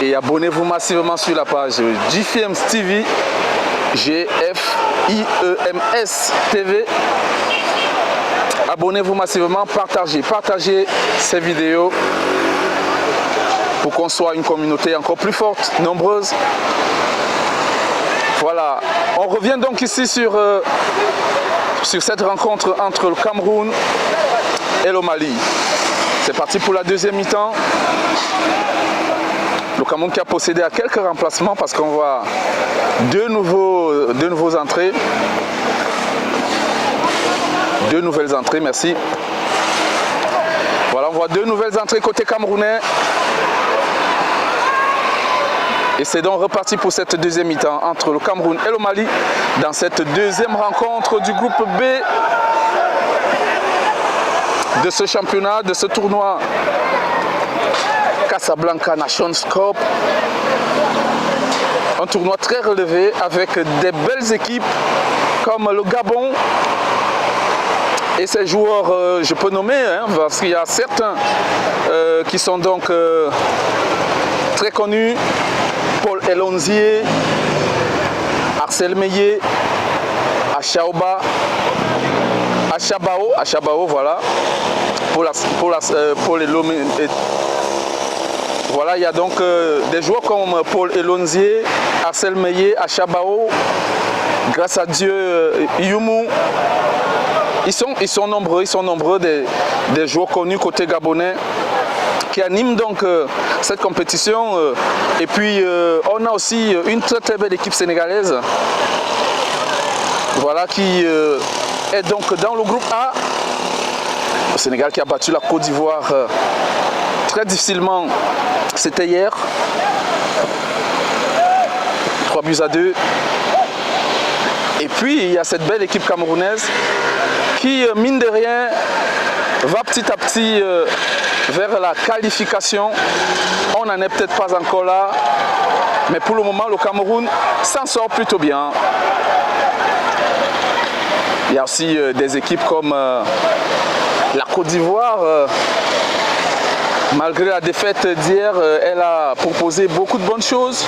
[SPEAKER 1] et abonnez-vous massivement sur la page GFIEMS TV, GFIEMS TV. Abonnez-vous massivement, partagez ces vidéos pour qu'on soit une communauté encore plus forte, nombreuse. Voilà, on revient donc ici sur cette rencontre entre le Cameroun et le Mali. C'est parti pour la deuxième mi-temps. Le Cameroun qui a procédé à quelques remplacements parce qu'on voit deux nouveaux entrées. Deux nouvelles entrées, merci. Voilà, on voit deux nouvelles entrées côté camerounais. Et c'est donc reparti pour cette deuxième mi-temps entre le Cameroun et le Mali dans cette deuxième rencontre du groupe B de ce championnat, de ce tournoi Casablanca Nations Cup. Un tournoi très relevé avec des belles équipes comme le Gabon. Et ces joueurs, je peux nommer, hein, parce qu'il y a certains qui sont donc très connus. Paul Elonzier, Arcel Meillet, Achabao, voilà. Paul Elonzier. Voilà, il y a donc des joueurs comme Paul Elonzier, Arcel Meillet, Achabao, grâce à Dieu, Yumu. Ils sont nombreux des joueurs connus côté gabonais qui animent donc cette compétition. Et puis on a aussi une très très belle équipe sénégalaise, voilà, qui est donc dans le groupe A. Le Sénégal qui a battu la Côte d'Ivoire très difficilement, c'était hier, 3-2. Et puis il y a cette belle équipe camerounaise qui, mine de rien, va petit à petit vers la qualification. On n'en est peut-être pas encore là, mais pour le moment, le Cameroun s'en sort plutôt bien. Il y a aussi des équipes comme la Côte d'Ivoire. Malgré la défaite d'hier, elle a proposé beaucoup de bonnes choses.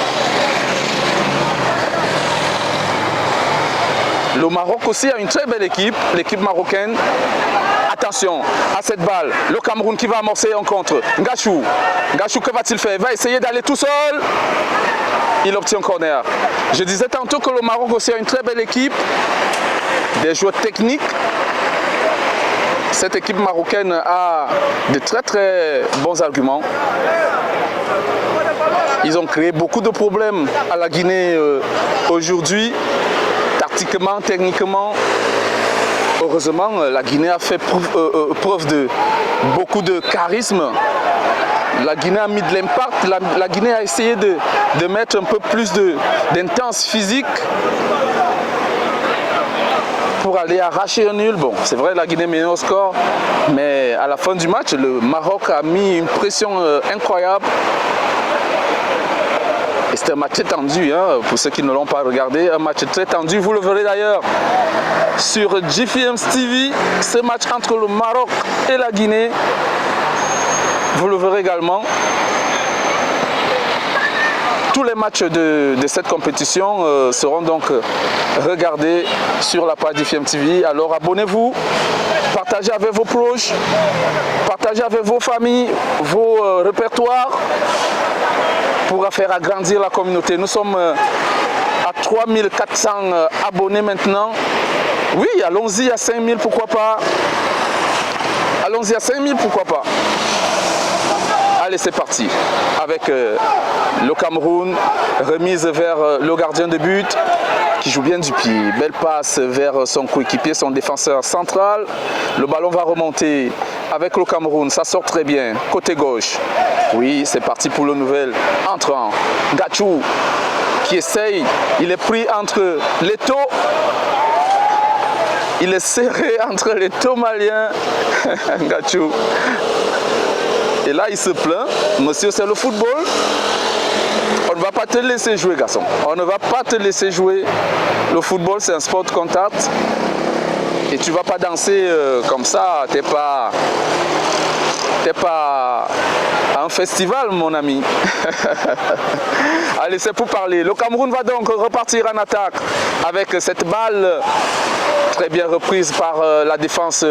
[SPEAKER 1] Le Maroc aussi a une très belle équipe, l'équipe marocaine. Attention à cette balle, le Cameroun qui va amorcer en contre. Ngachou, que va-t-il faire? Il va essayer d'aller tout seul. Il obtient un corner. Je disais tantôt que le Maroc aussi a une très belle équipe, des joueurs techniques. Cette équipe marocaine a de très très bons arguments. Ils ont créé beaucoup de problèmes à la Guinée aujourd'hui, tactiquement, techniquement. Heureusement, la Guinée a fait preuve de beaucoup de charisme. La Guinée a mis de l'impact. La Guinée a essayé de mettre un peu plus d'intense physique pour aller arracher un nul. Bon, c'est vrai, la Guinée menait au score, mais à la fin du match, le Maroc a mis une pression incroyable. Et c'était un match très tendu, hein, pour ceux qui ne l'ont pas regardé, un match très tendu. Vous le verrez d'ailleurs sur GFM TV, ce match entre le Maroc et la Guinée. Vous le verrez également. Tous les matchs de cette compétition seront donc regardés sur la page GFM TV. Alors abonnez-vous, partagez avec vos proches, partagez avec vos familles, vos répertoires pour faire agrandir la communauté. Nous sommes à 3400 abonnés maintenant. Oui, allons-y à 5000, pourquoi pas. Allons-y à 5000, pourquoi pas. Allez, c'est parti. Avec le Cameroun, remise vers le gardien de but qui joue bien du pied. Belle passe vers son coéquipier, son défenseur central. Le ballon va remonter avec le Cameroun. Ça sort très bien. Côté gauche. Oui, c'est parti pour le nouvel entrant. Ngachou qui essaye. Il est pris entre les taux. Il est serré entre les taux maliens. Ngachou. Et là, il se plaint. Monsieur, c'est le football. On ne va pas te laisser jouer, garçon. On ne va pas te laisser jouer. Le football, c'est un sport de contact. Et tu ne vas pas danser comme ça. Tu n'es pas à un festival, mon ami. Allez, c'est pour parler. Le Cameroun va donc repartir en attaque avec cette balle très bien reprise par la défense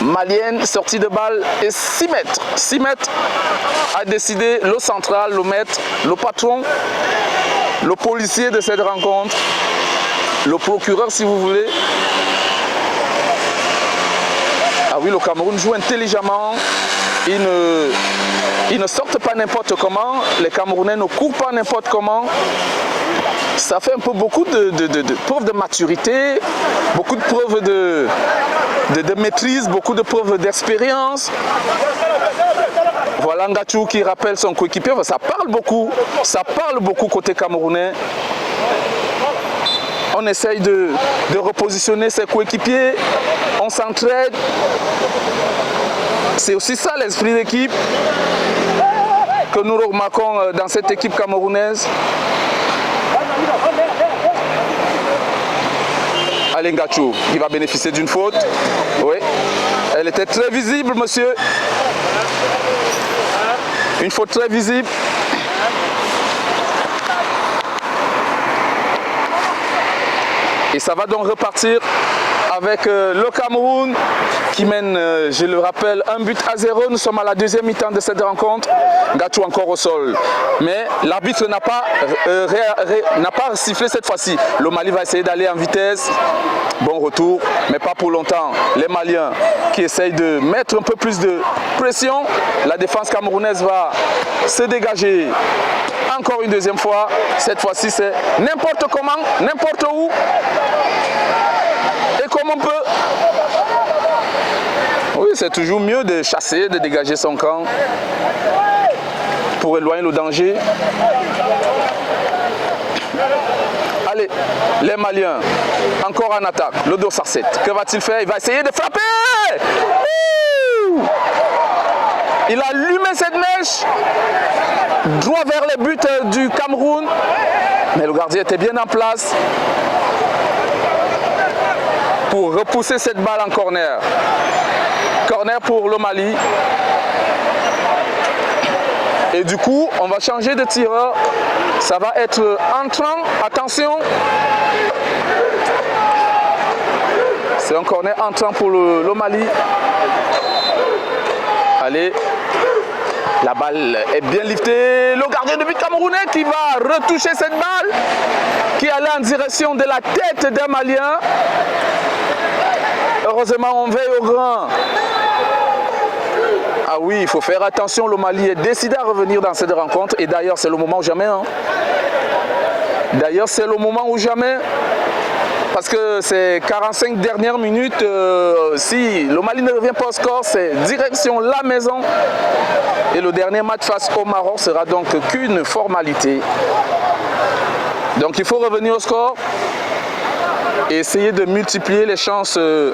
[SPEAKER 1] malienne. Sortie de balle et 6 mètres. 6 mètres a décidé le central, le maître, le patron, le policier de cette rencontre, le procureur si vous voulez. Ah oui, le Cameroun joue intelligemment. Ils ne sortent pas n'importe comment. Les Camerounais ne courent pas n'importe comment. Ça fait un peu beaucoup de preuves de maturité, beaucoup de preuves de maîtrise, beaucoup de preuves d'expérience. Voilà Ngachou qui rappelle son coéquipier. Ça parle beaucoup côté camerounais. On essaye de repositionner ses coéquipiers, on s'entraide. C'est aussi ça l'esprit d'équipe que nous remarquons dans cette équipe camerounaise. Allez Ngachou qui va bénéficier d'une faute. Oui, elle était très visible, monsieur. Une faute très visible. Et ça va donc repartir avec le Cameroun qui mène, je le rappelle, 1-0. Nous sommes à la deuxième mi-temps de cette rencontre. Ngachou encore au sol. Mais l'arbitre n'a pas sifflé cette fois-ci. Le Mali va essayer d'aller en vitesse. Bon retour, mais pas pour longtemps. Les Maliens qui essayent de mettre un peu plus de pression. La défense camerounaise va se dégager encore une deuxième fois. Cette fois-ci, c'est n'importe comment, n'importe où. Et comme on peut. Oui, c'est toujours mieux de chasser, de dégager son camp pour éloigner le danger. Allez, les Maliens, encore en attaque. Le Dossarset, que va-t-il faire? Il va essayer de frapper. Il a allumé cette mèche, droit vers les buts du Cameroun. Mais le gardien était bien en place pour repousser cette balle en corner. Corner pour le Mali. Et du coup, on va changer de tireur. Ça va être entrant. Attention. C'est un corner entrant pour le Mali. Allez. La balle est bien liftée. Le gardien de but camerounais qui va retoucher cette balle. Qui allait en direction de la tête d'un Malien. Heureusement, on veille au grand. Ah oui, il faut faire attention. Le Mali est décidé à revenir dans cette rencontre. Et d'ailleurs, c'est le moment ou jamais. Hein. D'ailleurs, c'est le moment ou jamais. Parce que ces 45 dernières minutes, si le Mali ne revient pas au score, c'est direction la maison. Et le dernier match face au Maroc sera donc qu'une formalité. Donc il faut revenir au score et essayer de multiplier les chances de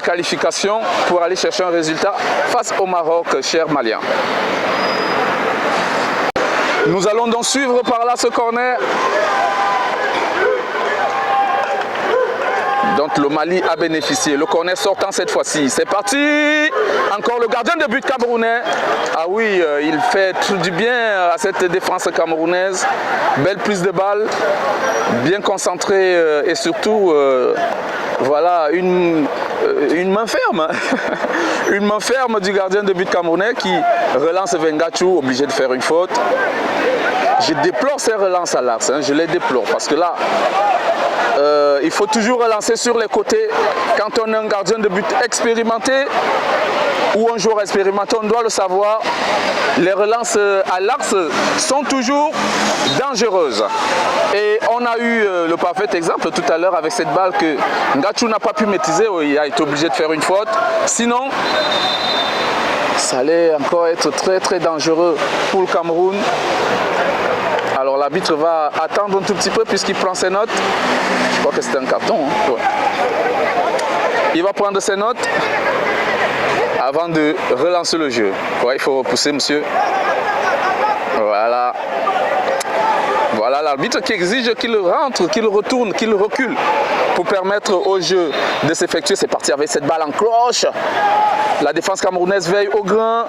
[SPEAKER 1] qualification pour aller chercher un résultat face au Maroc, cher Malien. Nous allons donc suivre par là ce corner. Donc le Mali a bénéficié. Le corner sortant cette fois-ci. C'est parti. Encore le gardien de but camerounais. Ah oui, il fait tout du bien à cette défense camerounaise. Belle prise de balle. Bien concentré et surtout, voilà, une main ferme. Une main ferme du gardien de but camerounais qui relance Vengachou, obligé de faire une faute. Je déplore ces relances à l'axe. Je les déplore parce que là, il faut toujours relancer sur les côtés. Quand on est un gardien de but expérimenté ou un joueur expérimenté, on doit le savoir. Les relances à l'axe sont toujours dangereuses. Et on a eu le parfait exemple tout à l'heure avec cette balle que Ngachou n'a pas pu maîtriser. Il a été obligé de faire une faute. Sinon, ça allait encore être très très dangereux pour le Cameroun. Alors l'arbitre va attendre un tout petit peu puisqu'il prend ses notes. Je crois que c'est un carton. Hein. Ouais. Il va prendre ses notes avant de relancer le jeu. Ouais, il faut repousser, monsieur. Voilà. Voilà l'arbitre qui exige qu'il rentre, qu'il retourne, qu'il recule pour permettre au jeu de s'effectuer. C'est parti avec cette balle en cloche. La défense camerounaise veille au grain.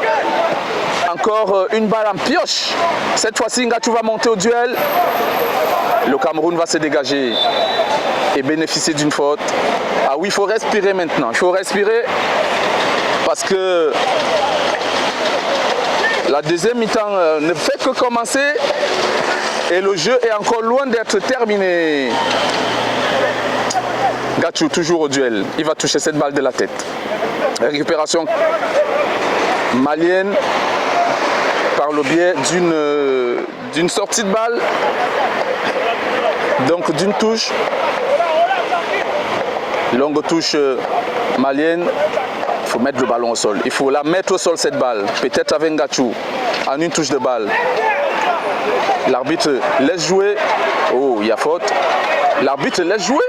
[SPEAKER 1] Encore une balle en pioche. Cette fois-ci, Ngachou va monter au duel. Le Cameroun va se dégager et bénéficier d'une faute. Ah oui, il faut respirer maintenant. Il faut respirer parce que la deuxième mi-temps ne fait que commencer et le jeu est encore loin d'être terminé. Ngachou toujours au duel. Il va toucher cette balle de la tête. Récupération malienne par le biais d'une sortie de balle, donc d'une touche, longue touche malienne. Il faut mettre le ballon au sol, il faut la mettre au sol cette balle, peut-être avec Ngachou, en une touche de balle. L'arbitre laisse jouer, oh il y a faute, l'arbitre laisse jouer.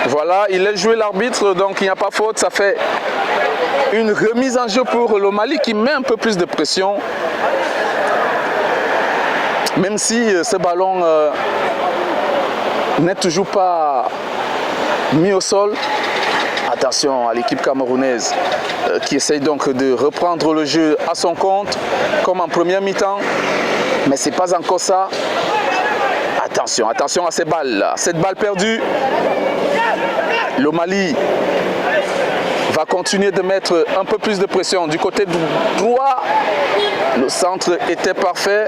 [SPEAKER 1] Voilà, il laisse jouer l'arbitre, donc il n'y a pas faute, ça fait une remise en jeu pour le Mali qui met un peu plus de pression. Même si ce ballon n'est toujours pas mis au sol. Attention à l'équipe camerounaise qui essaye donc de reprendre le jeu à son compte, comme en première mi-temps. Mais ce n'est pas encore ça. Attention, attention à ces balles, cette balle perdue. Le Mali va continuer de mettre un peu plus de pression du côté droit. Le centre était parfait,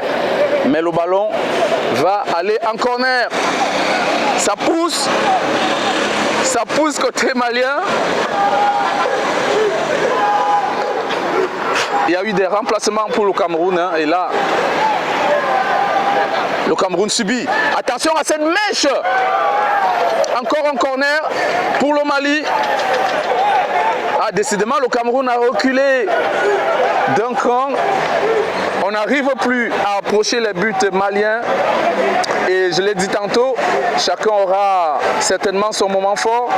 [SPEAKER 1] mais le ballon va aller en corner. Ça pousse côté malien. Il y a eu des remplacements pour le Cameroun, hein, et là, le Cameroun subit. Attention à cette mèche. Encore un corner pour le Mali. Ah, décidément, le Cameroun a reculé d'un cran. On n'arrive plus à approcher les buts maliens. Et je l'ai dit tantôt, chacun aura certainement son moment fort.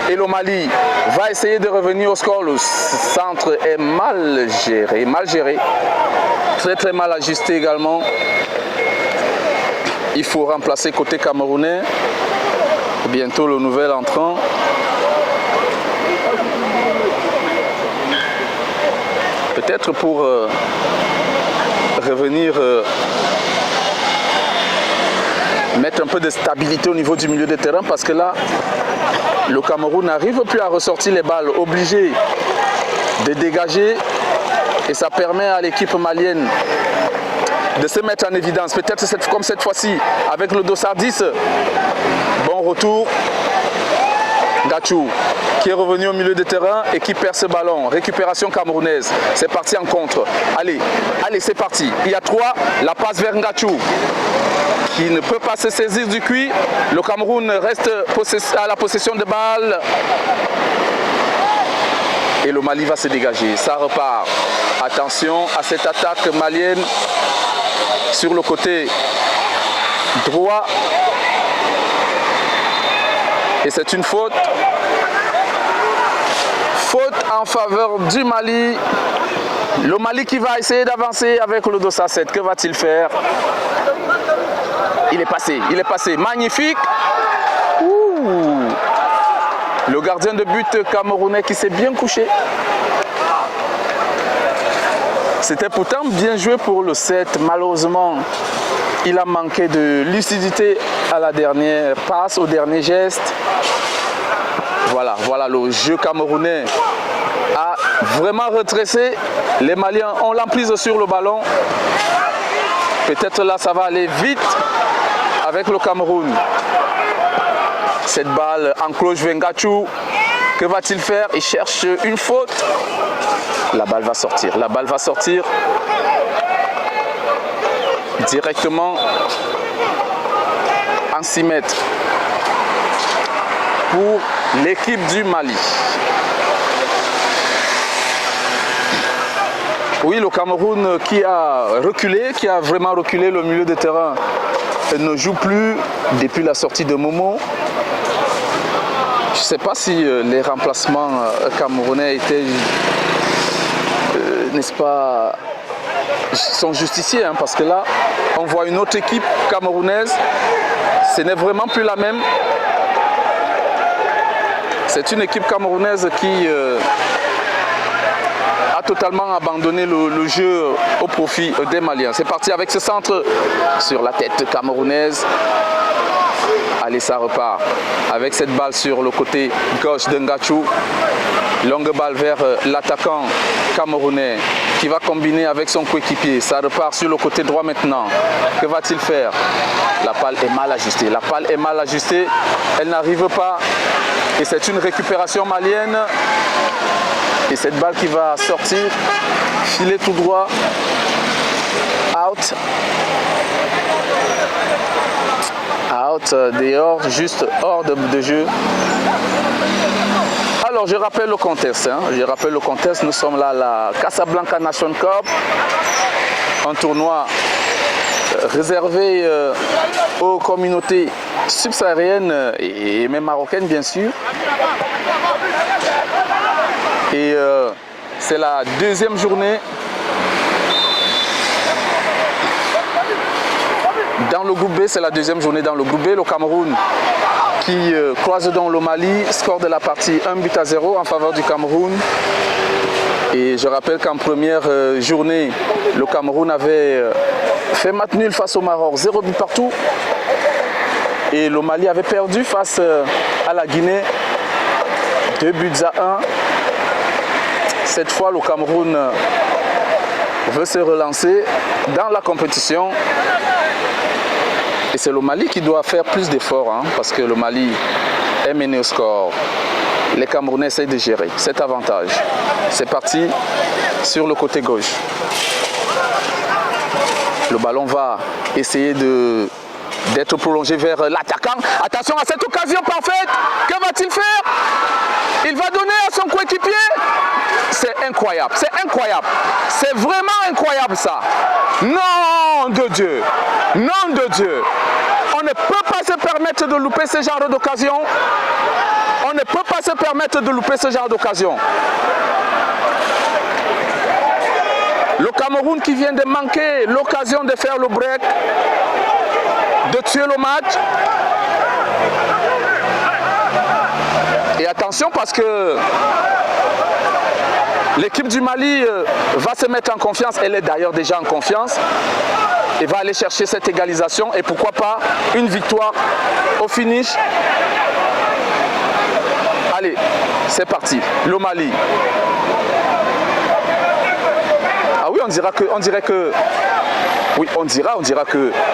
[SPEAKER 1] Et le Mali va essayer de revenir au score. Le centre est mal géré. Très mal ajusté également. Il faut remplacer côté camerounais. Bientôt le nouvel entrant. Peut-être pour revenir mettre un peu de stabilité au niveau du milieu de terrain, parce que là le Cameroun n'arrive plus à ressortir les balles, obligé de dégager, et ça permet à l'équipe malienne de se mettre en évidence. Peut-être comme cette fois-ci avec le dossard 10. Bon retour. Gachou qui est revenu au milieu de terrain et qui perd ce ballon. Récupération camerounaise. C'est parti en contre. Allez, c'est parti. Il y a 3. La passe vers Gachou qui ne peut pas se saisir du cuit. Le Cameroun reste à la possession de balle. Et le Mali va se dégager. Ça repart. Attention à cette attaque malienne sur le côté droit. Et c'est une faute. Faute en faveur du Mali. Le Mali qui va essayer d'avancer avec le dossard 7. Que va-t-il faire? Il est passé. Magnifique. Ouh. Le gardien de but camerounais qui s'est bien couché. C'était pourtant bien joué pour le 7. Malheureusement, il a manqué de lucidité à la dernière passe, au dernier geste. Voilà, le jeu camerounais a vraiment retracé. Les Maliens ont l'emprise sur le ballon. Peut-être là, ça va aller vite avec le Cameroun. Cette balle encloche Vengachou. Que va-t-il faire? Il cherche une faute. La balle va sortir. Directement en 6 mètres pour l'équipe du Mali. Oui, le Cameroun qui a vraiment reculé le milieu de terrain, ne joue plus depuis la sortie de Momo. Je ne sais pas si les remplacements camerounais étaient, n'est-ce pas, sont justifiés, hein, parce que là, on voit une autre équipe camerounaise. Ce n'est vraiment plus la même. C'est une équipe camerounaise qui a totalement abandonné le jeu au profit des Maliens. C'est parti avec ce centre sur la tête camerounaise. Allez, ça repart avec cette balle sur le côté gauche de Ngachou. Longue balle vers l'attaquant camerounais qui va combiner avec son coéquipier. Ça repart sur le côté droit maintenant. Que va-t-il faire? La balle est mal ajustée. Elle n'arrive pas. Et c'est une récupération malienne. Et cette balle qui va sortir, filer tout droit. Out, dehors, juste hors de jeu. Alors je rappelle le contexte, nous sommes là à la Casablanca Nation Cup, un tournoi réservé aux communautés subsahariennes et même marocaines bien sûr. Et c'est la deuxième journée. Dans le groupe B, c'est la deuxième journée dans le groupe B. Le Cameroun qui croise donc le Mali, score de la partie 1-0 en faveur du Cameroun. Et je rappelle qu'en première journée, le Cameroun avait fait match nul face au Maroc, 0 but partout. Et le Mali avait perdu face à la Guinée, 2-1. Cette fois, le Cameroun veut se relancer dans la compétition. Et c'est le Mali qui doit faire plus d'efforts, hein, parce que le Mali est mené au score. Les Camerounais essayent de gérer cet avantage. C'est parti sur le côté gauche. Le ballon va essayer de d'être prolongé vers l'attaquant. Attention à cette occasion parfaite. Que va-t-il faire? Il va donner à son coéquipier. C'est incroyable, c'est incroyable. C'est vraiment incroyable ça. Nom de Dieu, nom de Dieu. On ne peut pas se permettre de louper ce genre d'occasion. On ne peut pas se permettre de louper ce genre d'occasion. Le Cameroun qui vient de manquer l'occasion de faire le break, de tuer le match. Et attention parce que l'équipe du Mali va se mettre en confiance. Elle est d'ailleurs déjà en confiance. Et va aller chercher cette égalisation. Et pourquoi pas une victoire au finish. Allez, c'est parti. Le Mali. Ah oui, on dira que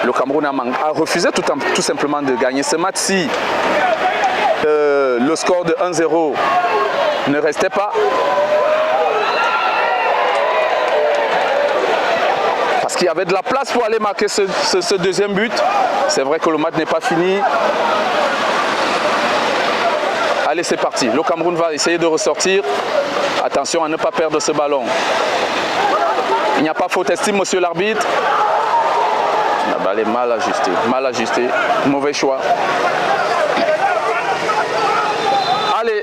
[SPEAKER 1] le Cameroun a refusé tout simplement de gagner ce match si le score de 1-0 ne restait pas. Parce qu'il y avait de la place pour aller marquer ce deuxième but. C'est vrai que le match n'est pas fini. Allez, c'est parti. Le Cameroun va essayer de ressortir. Attention à ne pas perdre ce ballon. Il n'y a pas faute, estime monsieur l'arbitre. La balle est mal ajustée, mauvais choix. Allez,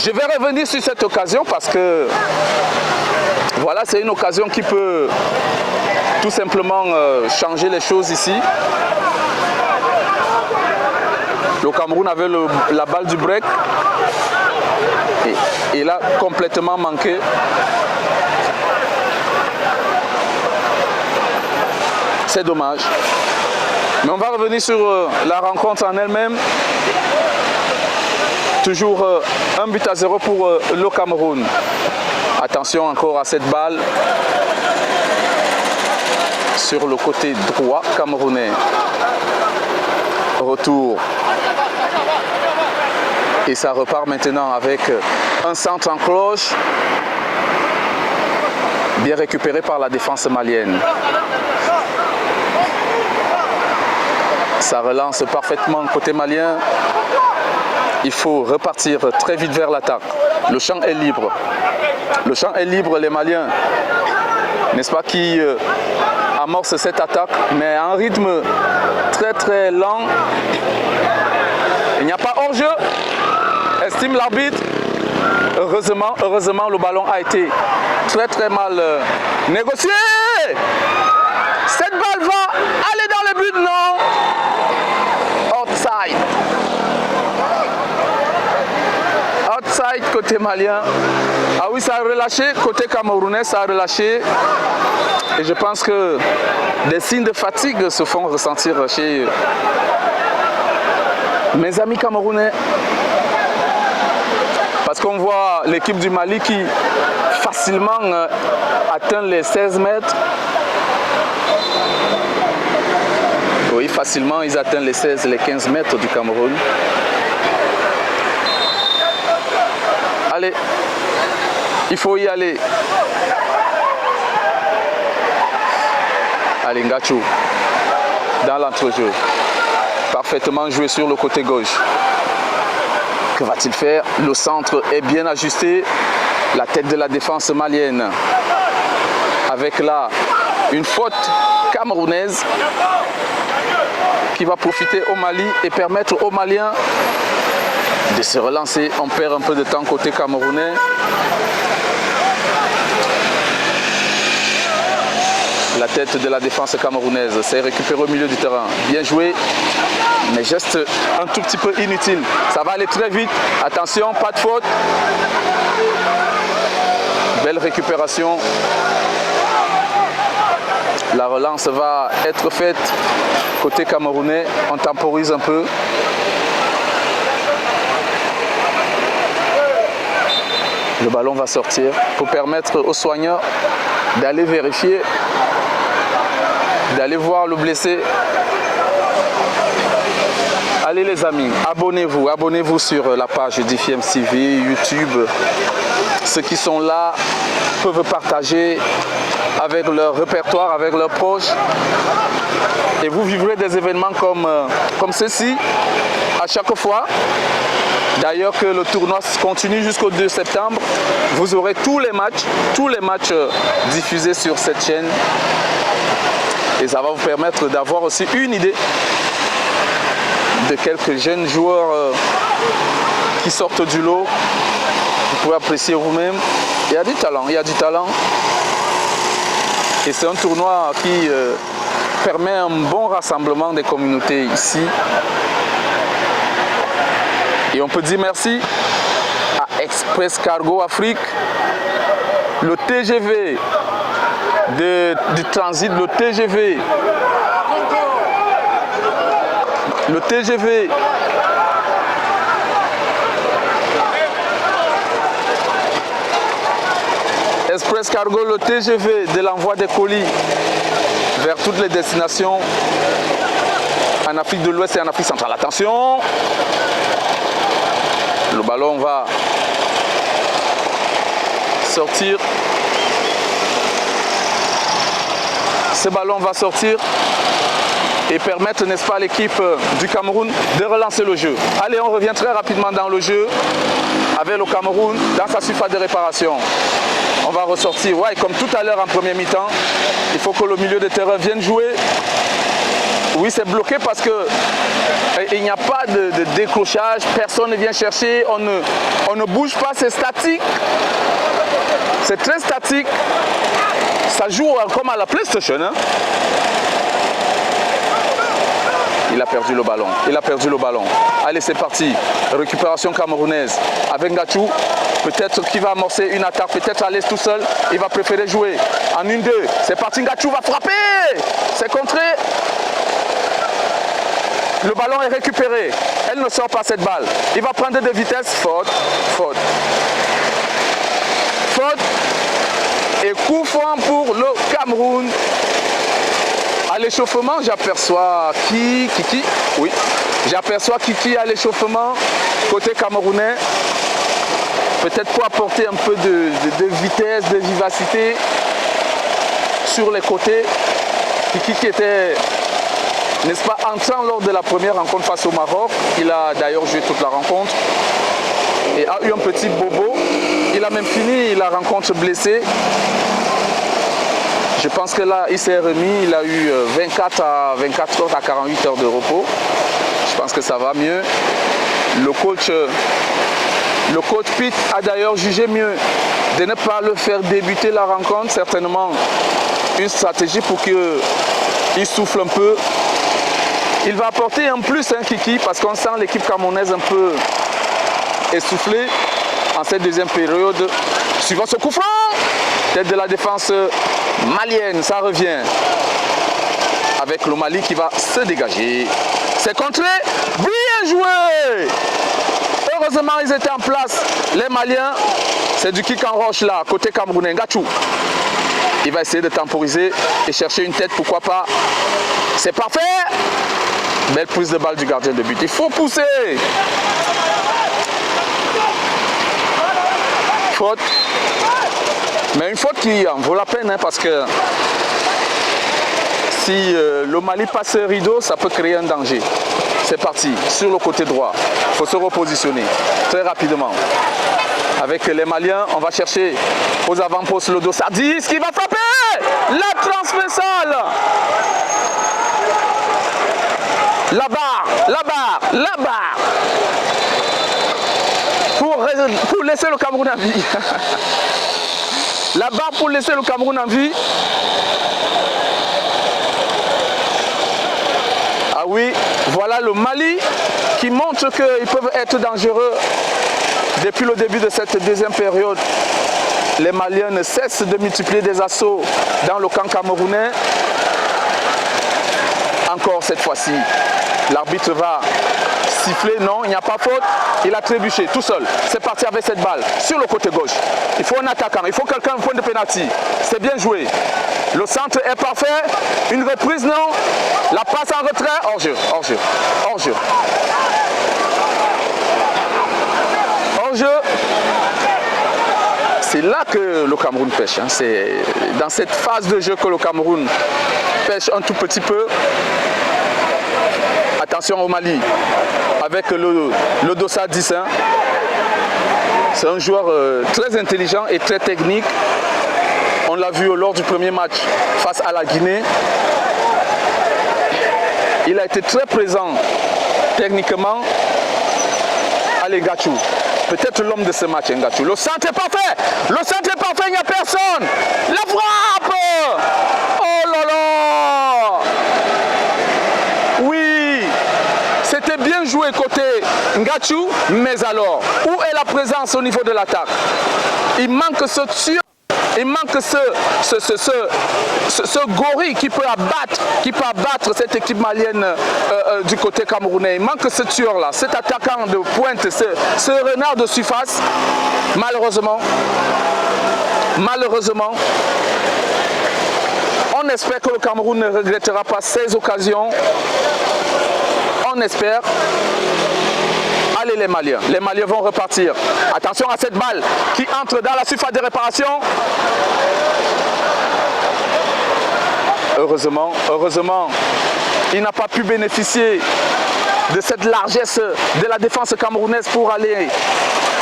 [SPEAKER 1] je vais revenir sur cette occasion parce que voilà, c'est une occasion qui peut tout simplement changer les choses ici. Le Cameroun avait la balle du break et il a complètement manqué. C'est dommage. Mais on va revenir sur la rencontre en elle-même. Toujours 1-0 pour le Cameroun. Attention encore à cette balle. Sur le côté droit camerounais. Retour. Et ça repart maintenant avec un centre en cloche. Bien récupéré par la défense malienne. Ça relance parfaitement côté malien. Il faut repartir très vite vers l'attaque. Le champ est libre. Le champ est libre, les Maliens, n'est-ce pas, qui amorcent cette attaque, mais à un rythme très très lent. Il n'y a pas hors-jeu, estime l'arbitre. Heureusement, le ballon a été très très mal négocié. Cette balle va aller dans le but, non? Outside. Outside côté malien. Ah oui, ça a relâché. Côté camerounais, ça a relâché. Et je pense que des signes de fatigue se font ressentir chez mes amis camerounais. Parce qu'on voit l'équipe du Mali qui facilement atteint les 16 mètres. Oui, facilement, ils atteignent les 16, les 15 mètres du Cameroun. Allez, il faut y aller. Allez, Ngachou, dans l'entrejeu. Parfaitement joué sur le côté gauche. Que va-t-il faire? Le centre est bien ajusté. La tête de la défense malienne. Avec là, une faute camerounaise qui va profiter au Mali et permettre aux Maliens de se relancer. On perd un peu de temps côté camerounais. La tête de la défense camerounaise s'est récupérée au milieu du terrain. Bien joué, mais geste un tout petit peu inutile. Ça va aller très vite. Attention, pas de faute. Belle récupération. La relance va être faite côté camerounais. On temporise un peu. Le ballon va sortir pour permettre aux soigneurs d'aller vérifier, d'aller voir le blessé. Allez les amis, abonnez-vous sur la page d'IFIEMS TV, YouTube. Ceux qui sont là peuvent partager avec leur répertoire, avec leurs proches. Et vous vivrez des événements comme ceci à chaque fois. D'ailleurs que le tournoi continue jusqu'au 2 septembre. Vous aurez tous les matchs diffusés sur cette chaîne. Et ça va vous permettre d'avoir aussi une idée de quelques jeunes joueurs qui sortent du lot. Vous pouvez apprécier vous-même. Il y a du talent, Et c'est un tournoi qui permet un bon rassemblement des communautés ici. Et on peut dire merci à Express Cargo Afrique, le TGV du transit, le TGV Express Cargo, le TGV de l'envoi des colis vers toutes les destinations en Afrique de l'Ouest et en Afrique centrale. Attention, le ballon va sortir. Ce ballon va sortir et permettre, n'est-ce pas, à l'équipe du Cameroun de relancer le jeu. Allez, on revient très rapidement dans le jeu avec le Cameroun dans sa surface de réparation. On va ressortir, ouais, comme tout à l'heure en première mi-temps. Il faut que le milieu de terrain vienne jouer. Oui, c'est bloqué parce qu'il n'y a pas de décrochage, personne ne vient chercher, on ne bouge pas, c'est statique. C'est très statique. Ça joue comme à la PlayStation. Hein? Il a perdu le ballon. Allez, c'est parti. Récupération camerounaise avec Ngachou. Peut-être qu'il va amorcer une attaque, peut-être à l'aise tout seul. Il va préférer jouer en 1-2. C'est parti, Ngachou va frapper. C'est contré. Le ballon est récupéré. Elle ne sort pas cette balle. Il va prendre de vitesse. Faute. Et coup franc pour le Cameroun. À l'échauffement, j'aperçois Kiki. Oui, j'aperçois Kiki à l'échauffement côté camerounais. Peut-être pour apporter un peu de vitesse, de vivacité sur les côtés. Kiki qui était, n'est-ce pas, entrant lors de la première rencontre face au Maroc. Il a d'ailleurs joué toute la rencontre et a eu un petit bobo. Il a même fini la rencontre blessé. Je pense que là, il s'est remis. Il a eu 24 heures à 48 heures de repos. Je pense que ça va mieux. Le coach Pitt a d'ailleurs jugé mieux de ne pas le faire débuter la rencontre. Certainement une stratégie pour qu'il souffle un peu. Il va apporter un plus, hein, Kiki, parce qu'on sent l'équipe camerounaise un peu essoufflée en cette deuxième période. Suivant ce coup franc, tête de la défense malienne, ça revient. Avec le Mali qui va se dégager. C'est contré, bien joué. Heureusement, ils étaient en place. Les Maliens, c'est du kick en roche là, côté camerounais. Ngachou. Il va essayer de temporiser et chercher une tête, pourquoi pas. C'est parfait. Belle prise de balle du gardien de but. Il faut pousser. Faute. Mais une faute qui en vaut la peine, hein, parce que si le Mali passe le rideau, ça peut créer un danger. C'est parti, sur le côté droit. Il faut se repositionner très rapidement. Avec les Maliens, on va chercher aux avant-postes le Dossardis qui va frapper. La transversale. La barre. Pour laisser le Cameroun en vie. La barre pour laisser le Cameroun en vie. Ah oui, voilà le Mali qui montre qu'ils peuvent être dangereux. Depuis le début de cette deuxième période, les Maliens ne cessent de multiplier des assauts dans le camp camerounais. Encore cette fois-ci, l'arbitre va siffler. Non, il n'y a pas faute. Il a trébuché tout seul. C'est parti avec cette balle sur le côté gauche. Il faut un attaquant, il faut quelqu'un au point de pénalty. C'est bien joué. Le centre est parfait. Une reprise, non. La passe en retrait. Hors-jeu. là que le Cameroun pêche. Hein. C'est dans cette phase de jeu que le Cameroun pêche un tout petit peu. Attention au Mali avec le Dossa 10. Hein. C'est un joueur très intelligent et très technique. On l'a vu lors du premier match face à la Guinée. Il a été très présent techniquement. Allez, Gatchou. Peut-être l'homme de ce match, Gatchou. Le centre est parfait. Le centre est parfait, il n'y a personne. La frappe. Oh là là. Oui. C'était bien joué côté Gatchou. Mais alors, où est la présence au niveau de l'attaque? Il manque ce tueur. Il manque ce gorille qui peut abattre cette équipe malienne du côté camerounais. Il manque ce tueur-là, cet attaquant de pointe, ce renard de surface. Malheureusement, on espère que le Cameroun ne regrettera pas ces occasions. On espère. Allez les Maliens vont repartir. Attention à cette balle qui entre dans la surface de réparation. Heureusement, il n'a pas pu bénéficier de cette largesse de la défense camerounaise pour aller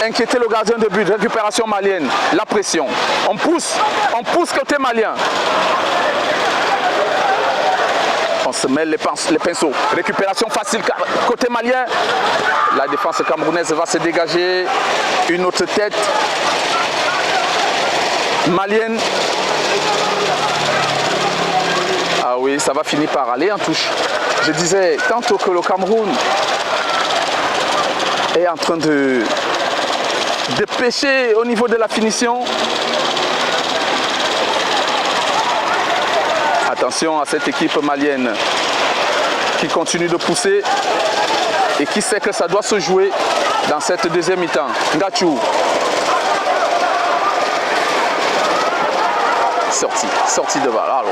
[SPEAKER 1] inquiéter le gardien de but. Récupération malienne, la pression. On pousse côté malien. On se mêle les pinceaux. Récupération facile côté malien. La défense camerounaise va se dégager. Une autre tête malienne. Ah oui, ça va finir par aller en touche. Je disais tantôt que le Cameroun est en train de pêcher au niveau de la finition. Attention à cette équipe malienne qui continue de pousser et qui sait que ça doit se jouer dans cette deuxième mi-temps. Gatchou. Sortie de balle. Alors.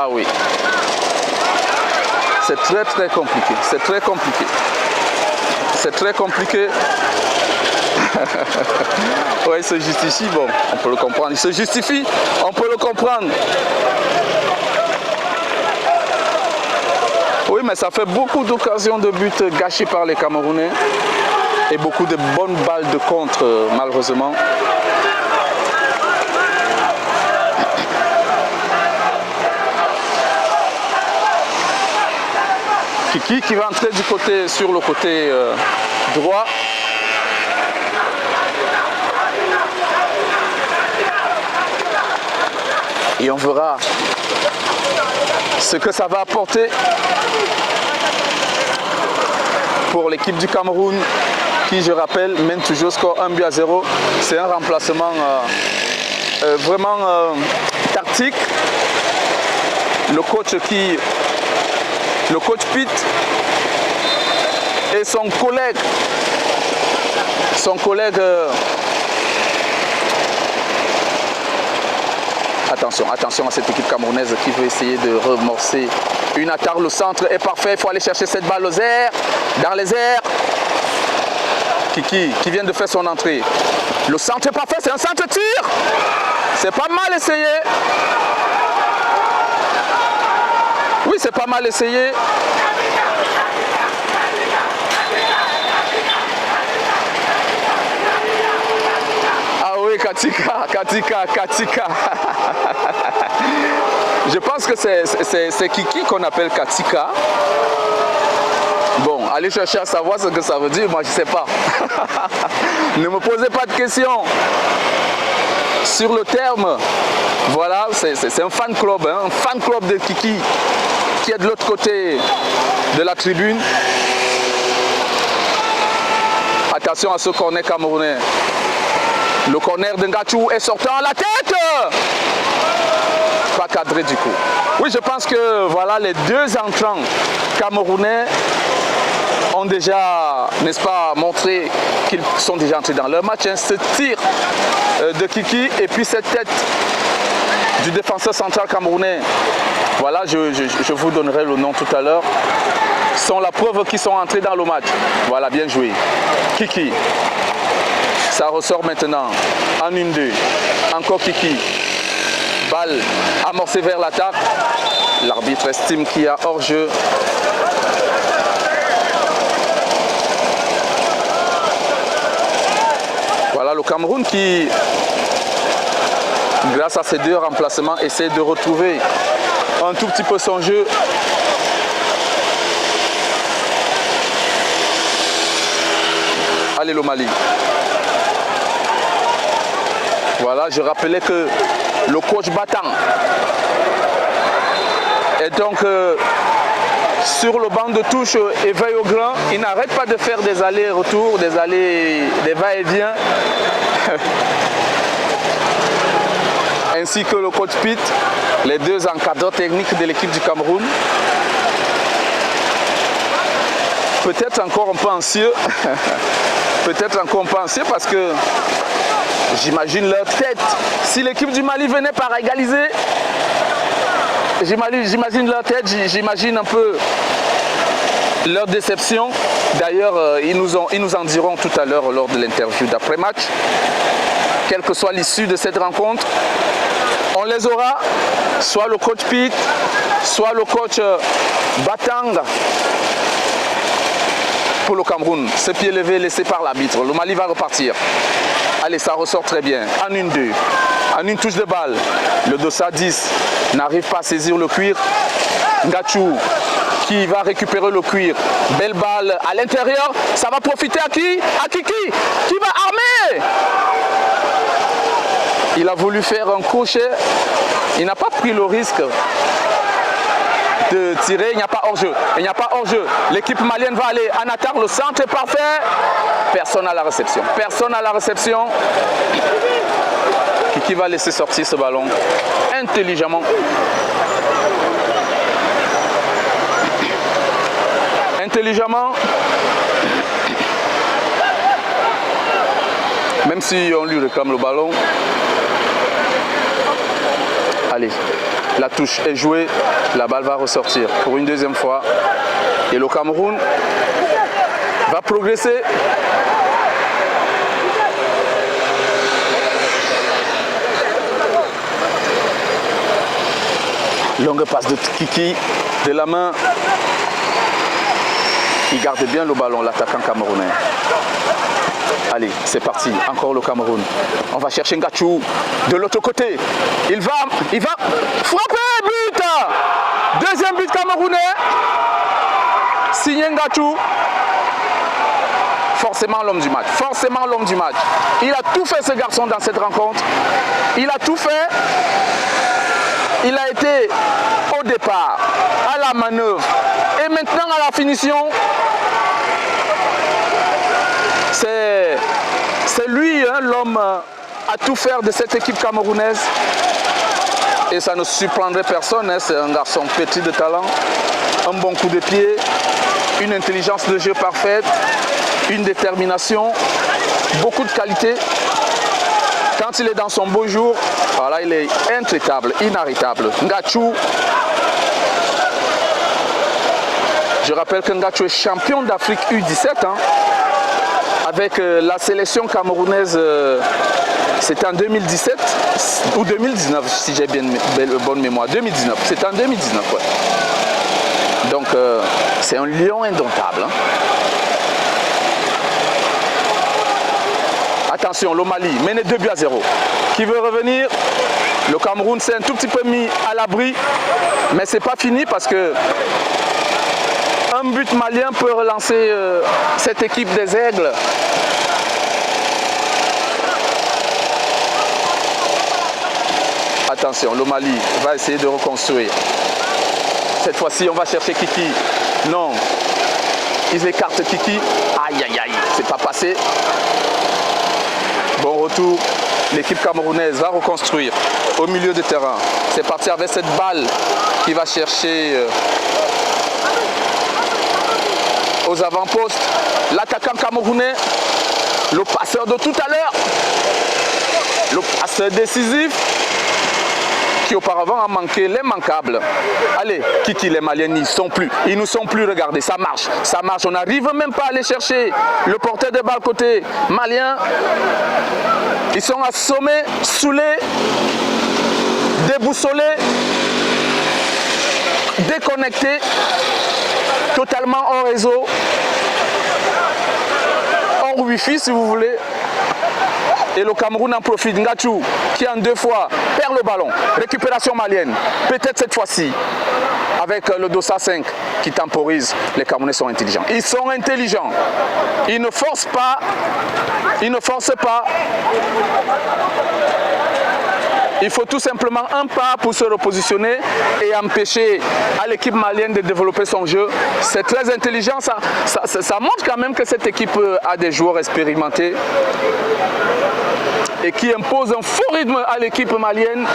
[SPEAKER 1] Ah oui. C'est très compliqué. C'est très compliqué. Oui, il se justifie, bon, on peut le comprendre. Il se justifie, on peut le comprendre. Oui, mais ça fait beaucoup d'occasions de but gâchées par les Camerounais et beaucoup de bonnes balles de contre, malheureusement. Kiki qui va entrer sur le côté droit. Et on verra ce que ça va apporter pour l'équipe du Cameroun qui, je rappelle, mène toujours score 1-0. C'est un remplacement vraiment tactique. Le coach Pitt et son collègue attention à cette équipe camerounaise qui veut essayer de remorcer une attaque. Le centre est parfait, il faut aller chercher cette balle aux airs, dans les airs. Kiki qui vient de faire son entrée. Le centre est parfait, c'est un centre tir. C'est pas mal essayé. Oui, c'est pas mal essayé. Ah oui, Katika. Je pense que c'est Kiki qu'on appelle Katika. Bon, allez chercher à savoir ce que ça veut dire, moi je sais pas. Ne me posez pas de questions sur le terme. Voilà, c'est un fan club, hein, un fan club de Kiki qui est de l'autre côté de la tribune. Attention à ce corner camerounais. Le corner de Gatchou est sortant à la tête. Pas cadré du coup. Oui, je pense que voilà, les deux entrants camerounais ont déjà, n'est-ce pas, montré qu'ils sont déjà entrés dans leur match. Hein. Ce tir de Kiki et puis cette tête du défenseur central camerounais. Voilà, je vous donnerai le nom tout à l'heure. Sont la preuve qu'ils sont entrés dans le match. Voilà, bien joué. Kiki. Ça ressort maintenant en 1-2. Encore Kiki. Balle amorcée vers l'attaque. L'arbitre estime qu'il y a hors-jeu. Voilà le Cameroun qui, grâce à ces deux remplacements, essaie de retrouver un tout petit peu son jeu. Allez le Mali. Voilà, je rappelais que le coach battant est donc sur le banc de touche et veille au grand. Il n'arrête pas de faire des allers-retours, des va-et-vient. Ainsi que le coach Pitt, les deux encadreurs techniques de l'équipe du Cameroun. Peut-être encore un peu anxieux. Peut-être encore un peu anxieux parce que j'imagine leur tête. Si l'équipe du Mali venait par égaliser, j'imagine leur tête, j'imagine un peu leur déception. D'ailleurs, ils nous en diront tout à l'heure lors de l'interview d'après-match. Quelle que soit l'issue de cette rencontre, on les aura, soit le coach Pitt, soit le coach Batang. Pour le Cameroun, ce pied levé laissé par l'arbitre. Le Mali va repartir. Allez, ça ressort très bien. En 1-2. En une touche de balle. Le Dossa 10 n'arrive pas à saisir le cuir. Ngachou qui va récupérer le cuir. Belle balle à l'intérieur. Ça va profiter à qui? À Kiki qui va armer. Il a voulu faire un crochet. Il n'a pas pris le risque de tirer, il n'y a pas hors-jeu. Il n'y a pas hors-jeu. L'équipe malienne va aller en attaque, le centre est parfait. Personne à la réception. Personne à la réception. Kiki va laisser sortir ce ballon intelligemment. Intelligemment. Même si on lui réclame le ballon. Allez. La touche est jouée, la balle va ressortir pour une deuxième fois. Et le Cameroun va progresser. Longue passe de Kiki, de la main. Il garde bien le ballon, l'attaquant camerounais. Allez, c'est parti, encore le Cameroun. On va chercher Ngachou de l'autre côté. Il va frapper, but. Deuxième but camerounais. Signé Ngachou. Forcément l'homme du match. Forcément l'homme du match. Il a tout fait ce garçon dans cette rencontre. Il a tout fait. Il a été au départ, à la manœuvre et maintenant à la finition. C'est lui, hein, l'homme à tout faire de cette équipe camerounaise. Et ça ne surprendrait personne, hein, c'est un garçon petit de talent, un bon coup de pied, une intelligence de jeu parfaite, une détermination, beaucoup de qualité. Quand il est dans son beau jour, voilà, il est intraitable, inarrêtable. Ngachou, je rappelle que Ngachou est champion d'Afrique U17, hein, avec la sélection camerounaise, c'était en 2017 ou 2019, si j'ai bien bonne mémoire. 2019, c'était en 2019, ouais. Donc, c'est un lion indomptable. Hein. Attention, le Mali mené 2-0. Qui veut revenir? Le Cameroun s'est un tout petit peu mis à l'abri, mais c'est pas fini parce que un but malien peut relancer cette équipe des Aigles. Attention, le Mali va essayer de reconstruire. Cette fois-ci, on va chercher Kiki. Non, ils écartent Kiki. Aïe, aïe, aïe, c'est pas passé. Bon retour, l'équipe camerounaise va reconstruire au milieu de terrain. C'est parti avec cette balle qui va chercher aux avant-postes. L'attaquant camerounais, le passeur de tout à l'heure, le passeur décisif qui auparavant a manqué l'immanquable. Allez, Kiki, les Maliens n'y sont plus. Ils ne sont plus, regardez, ça marche. Ça marche, on n'arrive même pas à aller chercher le porteur de balle côté malien. Ils sont assommés, saoulés, déboussolés, déconnectés, totalement hors réseau, hors wifi si vous voulez. Et le Cameroun en profite. Ngachou qui en 2 fois perd le ballon. Récupération malienne. Peut-être cette fois-ci avec le Dossa 5 qui temporise. Les Camerounais sont intelligents. Ils sont intelligents. Ils ne forcent pas. Ils ne forcent pas. Il faut tout simplement un pas pour se repositionner et empêcher à l'équipe malienne de développer son jeu. C'est très intelligent, ça montre quand même que cette équipe a des joueurs expérimentés et qui imposent un faux rythme à l'équipe malienne.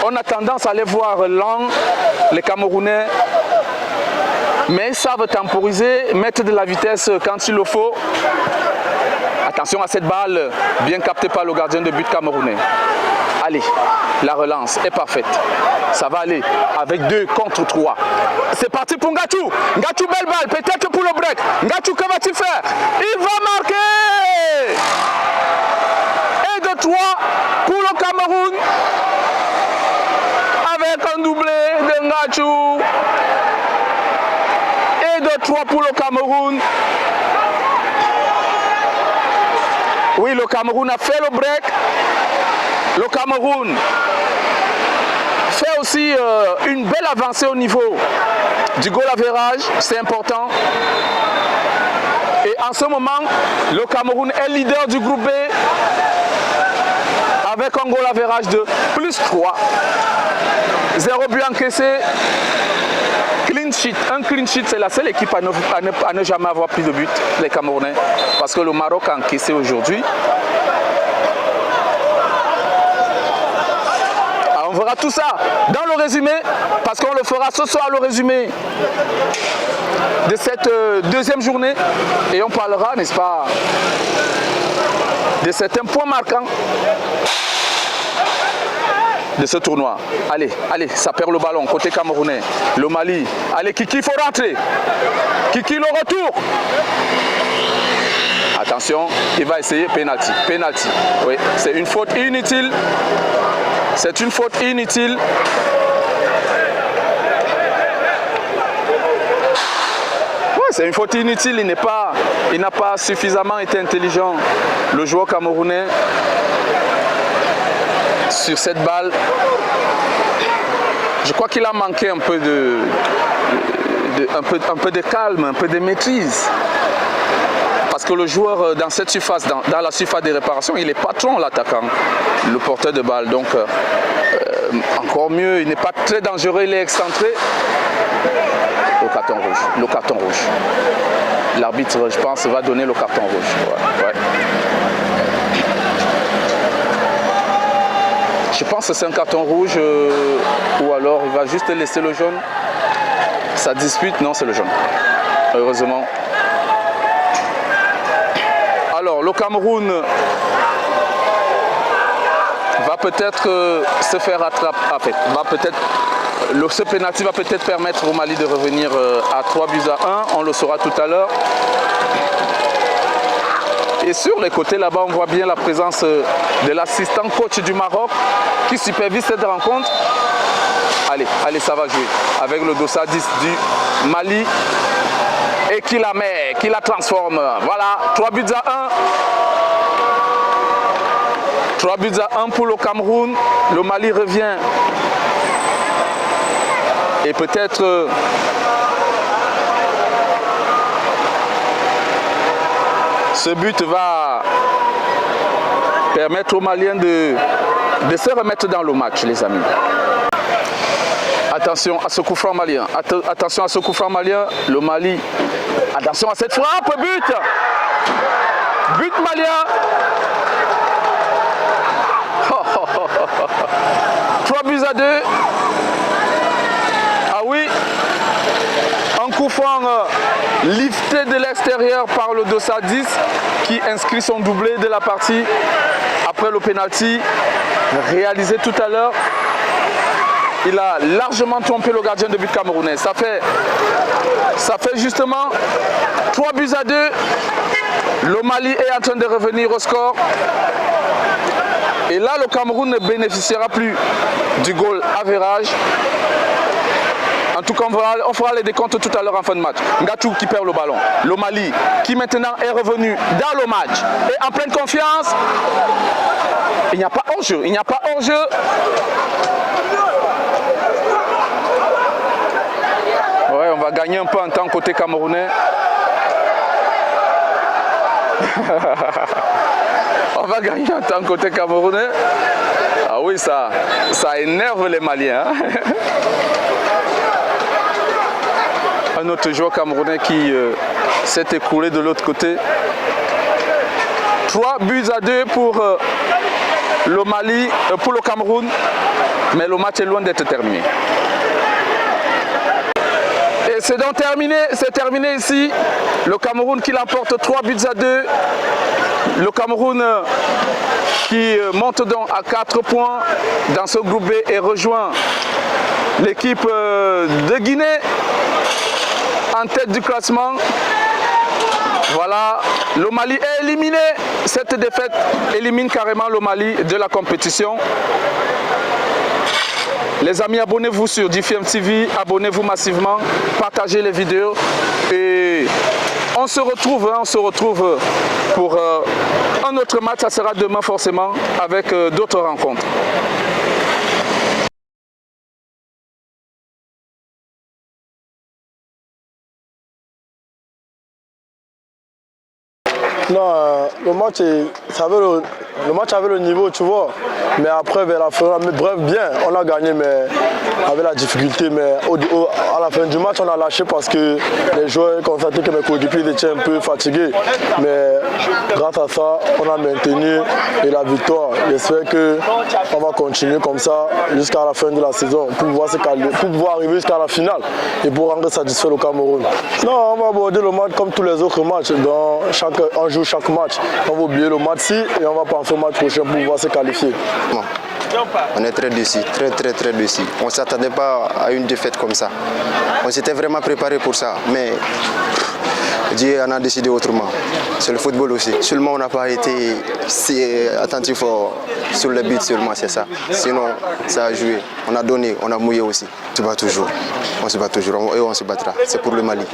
[SPEAKER 1] On a tendance à les voir lents, les Camerounais, mais ils savent temporiser, mettre de la vitesse quand il le faut. Attention à cette balle, bien captée par le gardien de but camerounais. Allez, la relance est parfaite. Ça va aller avec 2 contre 3. C'est parti pour Ngachou. Ngachou, belle balle, peut-être pour le break. Ngachou, que va-t-il faire? Il va marquer. Et de 3 pour le Cameroun. Avec un doublé de Ngachou. Et de 3 pour le Cameroun. Oui, le Cameroun a fait le break. Le Cameroun fait aussi une belle avancée au niveau du goal average. C'est important. Et en ce moment, le Cameroun est leader du groupe B avec un goal average de +3. 0 but encaissé. Clean sheet. Un clean sheet, c'est la seule équipe à ne jamais avoir pris de but, les Camerounais. Parce que le Maroc a encaissé aujourd'hui. On verra tout ça dans le résumé, parce qu'on le fera ce soir, le résumé de cette deuxième journée. Et on parlera, n'est-ce pas, de certains points marquants de ce tournoi. Allez, allez, ça perd le ballon, côté camerounais. Le Mali. Allez, Kiki, il faut rentrer. Kiki, le retour. Attention, il va essayer penalty. Penalty. Oui, c'est une faute inutile. C'est une faute inutile. Oui, c'est une faute inutile. Il n'a pas suffisamment été intelligent, le joueur camerounais, sur cette balle. Je crois qu'il a manqué un peu un peu de calme, un peu de maîtrise. Parce que le joueur dans cette surface, dans la surface de réparation, il est patron, l'attaquant, le porteur de balle. Donc encore mieux, il n'est pas très dangereux, il est excentré. Le carton rouge, le carton rouge. L'arbitre, je pense, va donner le carton rouge. Ouais, ouais. Je pense que c'est un carton rouge ou alors il va juste laisser le jaune. Ça dispute, non, c'est le jaune. Heureusement. Alors, le Cameroun va peut-être se faire attraper. En fait, ce pénalty va peut-être permettre au Mali de revenir à 3-1. On le saura tout à l'heure. Et sur les côtés, là-bas, on voit bien la présence de l'assistant coach du Maroc qui supervise cette rencontre. Allez, allez, ça va jouer avec le Dossa 10 du Mali. Et qui la met, qui la transforme. Voilà, 3-1. 3-1 pour le Cameroun. Le Mali revient. Et peut-être ce but va permettre aux Maliens de se remettre dans le match, les amis. Attention à ce coup franc malien. Attention à ce coup franc malien. Le Mali. Attention à cette frappe. But. But malien. 3-2. Ah oui. Un coup franc lifté de l'extérieur par le Dossa 10 qui inscrit son doublé de la partie après le penalty réalisé tout à l'heure. Il a largement trompé le gardien de but camerounais. Ça fait justement 3-2. Le Mali est en train de revenir au score. Et là, le Cameroun ne bénéficiera plus du goal average. En tout cas, on fera les décomptes tout à l'heure en fin de match. Ngatou qui perd le ballon. Le Mali qui maintenant est revenu dans le match. Et en pleine confiance. Il n'y a pas hors-jeu. Il n'y a pas hors-jeu. Ouais, on va gagner un peu en temps côté camerounais. On va gagner en temps côté camerounais. Ah oui, ça énerve les Maliens. Hein. Un autre joueur camerounais qui s'est écroulé de l'autre côté. 3-2 pour le Mali, pour le Cameroun. Mais le match est loin d'être terminé. Et c'est donc terminé, ici. Le Cameroun qui l'emporte 3-2. Le Cameroun qui monte donc à 4 points dans ce groupe B et rejoint l'équipe de Guinée en tête du classement. Voilà, le Mali est éliminé. Cette défaite élimine carrément le Mali de la compétition. Les amis, abonnez-vous sur DFM TV, abonnez-vous massivement, partagez les vidéos et on se retrouve pour un autre match. Ça sera demain forcément avec d'autres rencontres.
[SPEAKER 3] Non, le match avait le niveau, tu vois. Mais après, vers la fin, bref, bien, on a gagné, mais avec la difficulté. Mais à la fin du match, on a lâché parce que les joueurs constataient que mes coéquipiers étaient un peu fatigués. Mais grâce à ça, on a maintenu et la victoire. J'espère qu'on va continuer comme ça jusqu'à la fin de la saison pour pouvoir arriver jusqu'à la finale et pour rendre satisfait le Cameroun. Non, on va aborder le match comme tous les autres matchs. On joue chaque match. On va oublier le match-ci et on va penser au match prochain pour pouvoir se qualifier.
[SPEAKER 4] Bon. On est très déçus, très déçus. On ne s'attendait pas à une défaite comme ça. On s'était vraiment préparé pour ça, mais Dieu en a décidé autrement. C'est le football aussi. Seulement on n'a pas été si attentif sur le but seulement, c'est ça. Sinon, ça a joué. On a donné, on a mouillé aussi. On se bat toujours et on se battra. C'est pour le Mali.